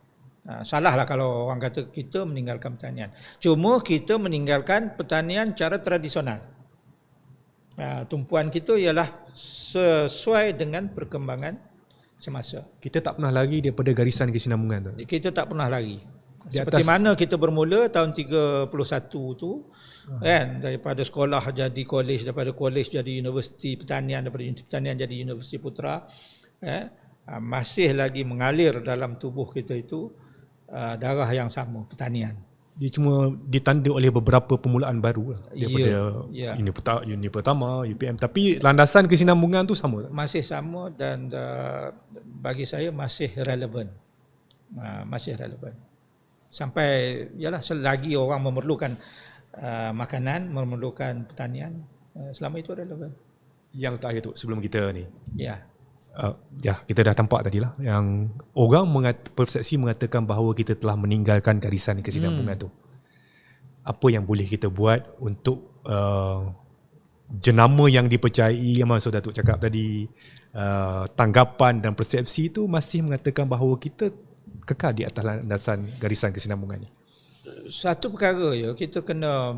B: Salah lah kalau orang kata kita meninggalkan pertanian. Cuma kita meninggalkan pertanian cara tradisional. tumpuan kita ialah sesuai dengan perkembangan semasa.
A: Kita tak pernah lari daripada garisan kesinambungan tu.
B: Kita tak pernah lari.
A: Di
B: Seperti
A: atas-
B: mana kita bermula tahun 31 tu, kan, daripada sekolah jadi kolej, daripada kolej jadi universiti pertanian, daripada universiti pertanian jadi universiti Putra, masih lagi mengalir dalam tubuh kita itu darah yang sama, pertanian.
A: Dia cuma ditanda oleh beberapa permulaan baru lah, daripada
B: Ya.
A: uni pertama, UPM, tapi landasan kesinambungan tu sama tak?
B: Masih sama dan bagi saya masih relevan. Masih relevan. Sampai yalah selagi orang memerlukan makanan, memerlukan pertanian, selama itu relevan.
A: Yang terakhir tu sebelum kita ni.
B: Ya.
A: Kita dah tampak tadi lah yang orang persepsi mengatakan bahawa kita telah meninggalkan garisan kesinambungan tu. Apa yang boleh kita buat untuk jenama yang dipercayai, yang Maksud Datuk cakap tadi, tanggapan dan persepsi tu masih mengatakan bahawa kita kekal di atas landasan garisan kesinambungan ni?
B: Satu perkara kita kena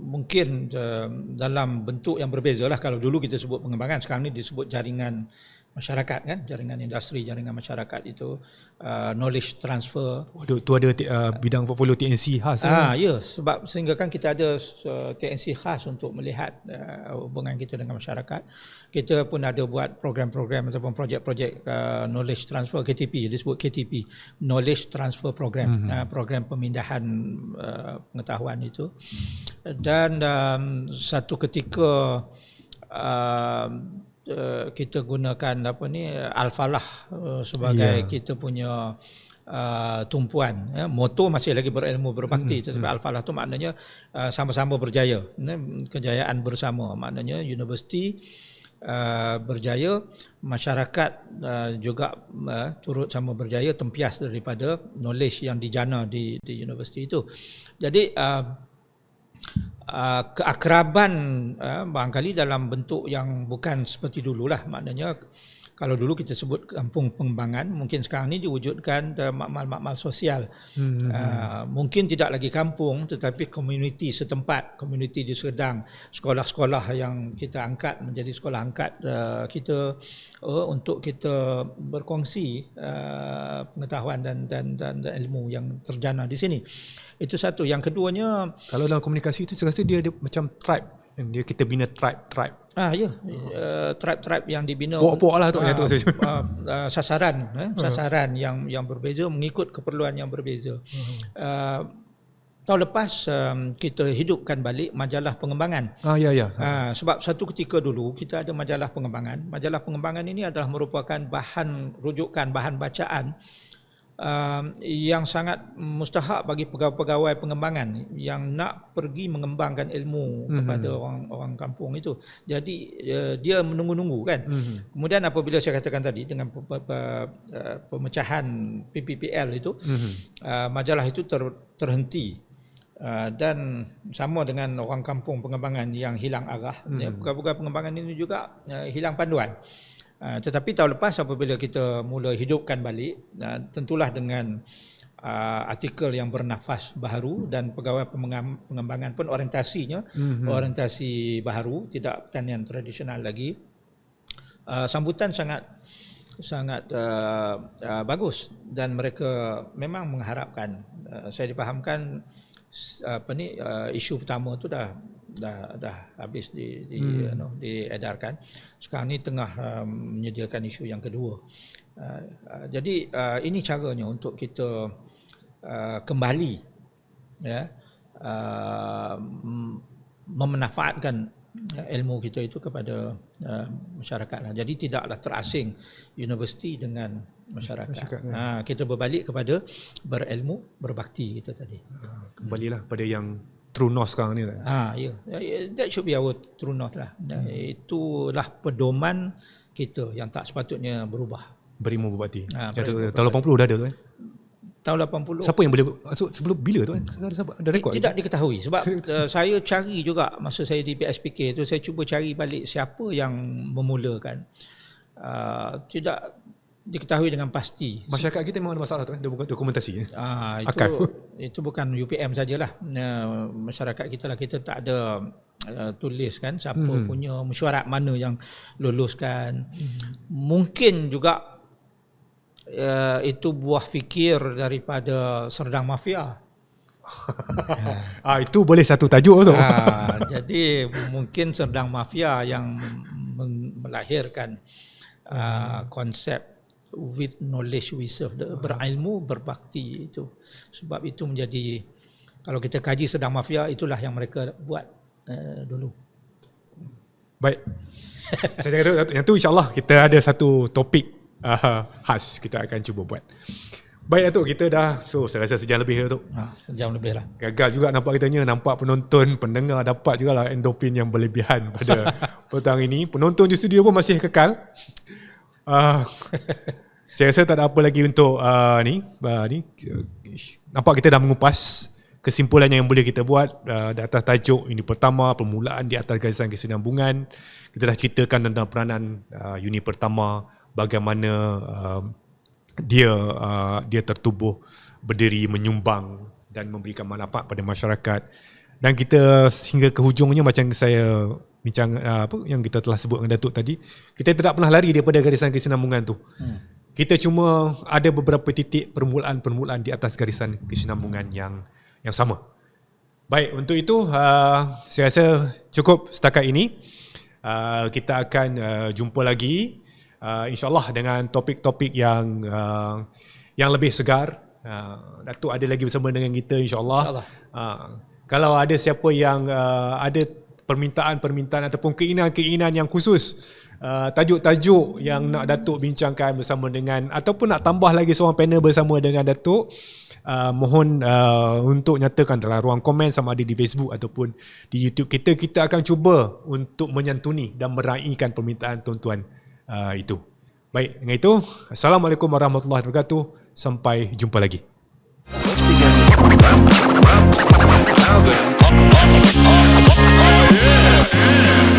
B: mungkin dalam bentuk yang berbeza lah. Kalau dulu kita sebut pengembangan, sekarang ni disebut jaringan masyarakat, kan, jaringan industri, jaringan masyarakat itu, knowledge transfer.
A: Tu ada bidang portfolio TNC khas.
B: Ya, sebab sehingga kan kita ada TNC khas untuk melihat hubungan kita dengan masyarakat. Kita pun ada buat program-program ataupun projek-projek knowledge transfer, KTP, disebut KTP, knowledge transfer program, program pemindahan pengetahuan itu. Dan satu ketika kita gunakan Al-Falah sebagai kita punya tumpuan. Moto masih lagi berilmu berbakti, tetapi Al-Falah tu maknanya sama-sama berjaya, kejayaan bersama. Maknanya universiti berjaya, masyarakat juga turut sama berjaya, tempias daripada knowledge yang dijana di universiti itu. Jadi keakraban barangkali dalam bentuk yang bukan seperti dululah. Maknanya kalau dulu kita sebut kampung pengembangan, mungkin sekarang ni diwujudkan makmal-makmal sosial. Mungkin tidak lagi kampung, tetapi komuniti setempat, komuniti di Serdang, sekolah-sekolah yang kita angkat menjadi sekolah angkat kita untuk kita berkongsi pengetahuan dan ilmu yang terjana di sini. Itu satu. Yang keduanya,
A: kalau dalam komunikasi itu saya rasa dia ada macam tribe. Kita bina tribe.
B: tribe yang dibina,
A: Pok-pok lah tu
B: sasaran yang berbeza mengikut keperluan yang berbeza. Tahun lepas kita hidupkan balik majalah pengembangan. Sebab satu ketika dulu kita ada majalah pengembangan. Majalah pengembangan ini adalah merupakan bahan rujukan, bahan bacaan yang sangat mustahak bagi pegawai-pegawai pengembangan yang nak pergi mengembangkan ilmu kepada orang kampung itu. Jadi dia menunggu-nunggu, kan. Kemudian apabila saya katakan tadi dengan pemecahan PPPL itu, majalah itu terhenti. Dan sama dengan orang kampung pengembangan yang hilang arah, pegawai-pegawai pengembangan ini juga hilang panduan. Tetapi tahun lepas apabila kita mula hidupkan balik, tentulah dengan artikel yang bernafas baharu, dan pegawai pengembangan pun orientasinya orientasi baharu, tidak pertanian tradisional lagi. Sambutan sangat bagus, dan mereka memang mengharapkan. Saya dipahamkan isu pertama tu dah habis diedarkan. Sekarang ni tengah menyediakan isu yang kedua. Jadi ini caranya untuk kita kembali memanfaatkan ilmu kita itu kepada masyarakat lah. Jadi tidaklah terasing universiti dengan masyarakat. Kita berbalik kepada berilmu, berbakti kita tadi.
A: Kembalilah pada yang true north sekarang ni.
B: That should be our true north lah. Itulah pedoman kita yang tak sepatutnya berubah.
A: Berilmu berbakti. Tahun 80 dah ada tu, kan?
B: Tahun 80.
A: Siapa yang boleh sebelum bila tu, kan? Ada rekod?
B: Tidak diketahui. Sebab saya cari juga masa saya di PSPK tu, saya cuba cari balik siapa yang memulakan. diketahui dengan pasti.
A: Masyarakat kita memang ada masalah tu, dia bukan dokumentasi.
B: Itu bukan UPM sajalah. Masyarakat kita lah, kita tak ada tulis kan siapa punya mesyuarat mana yang luluskan. Mungkin juga itu buah fikir daripada Serdang Mafia.
A: Itu boleh satu tajuk tu.
B: Jadi mungkin Serdang Mafia yang melahirkan konsep with knowledge we serve, berilmu berbakti itu. Sebab itu menjadi, kalau kita kaji Serdang Mafia, itulah yang mereka buat dulu.
A: Baik. Saya cakap yang tu insyaAllah kita ada satu topik khas kita akan cuba buat. Baik Datuk, kita dah, saya rasa sejam lebih Datuk.
B: Sejam lebih lah.
A: Gagal juga nampak kitanya, nampak penonton, pendengar dapat jugalah endorfin yang berlebihan pada petang ini. Penonton di studio pun masih kekal. Saya rasa tak ada apa lagi untuk ni. Nampak kita dah mengupas kesimpulan yang boleh kita buat di atas tajuk ini pertama, permulaan di atas garisan kesinambungan. Kita dah ceritakan tentang peranan unit pertama, bagaimana dia tertubuh, berdiri, menyumbang dan memberikan manfaat pada masyarakat. Dan kita hingga ke hujungnya, macam saya bincang yang kita telah sebut dengan Datuk tadi, kita tidak pernah lari daripada garisan kesinambungan tu. Kita cuma ada beberapa titik permulaan di atas garisan kesinambungan yang sama. Baik, untuk itu saya rasa cukup setakat ini. Kita akan jumpa lagi InsyaAllah dengan topik-topik yang lebih segar. Datuk ada lagi bersama dengan kita insyaAllah. Kalau ada siapa yang ada permintaan ataupun keinginan yang khusus, tajuk-tajuk yang nak Datuk bincangkan bersama dengan, ataupun nak tambah lagi seorang panel bersama dengan Datuk, mohon untuk nyatakan dalam ruang komen, sama ada di Facebook ataupun di YouTube kita. Kita akan cuba untuk menyantuni dan meraihkan permintaan tuan-tuan itu. Baik, dengan itu, Assalamualaikum warahmatullahi wabarakatuh. Sampai jumpa lagi.
C: Oh, yeah.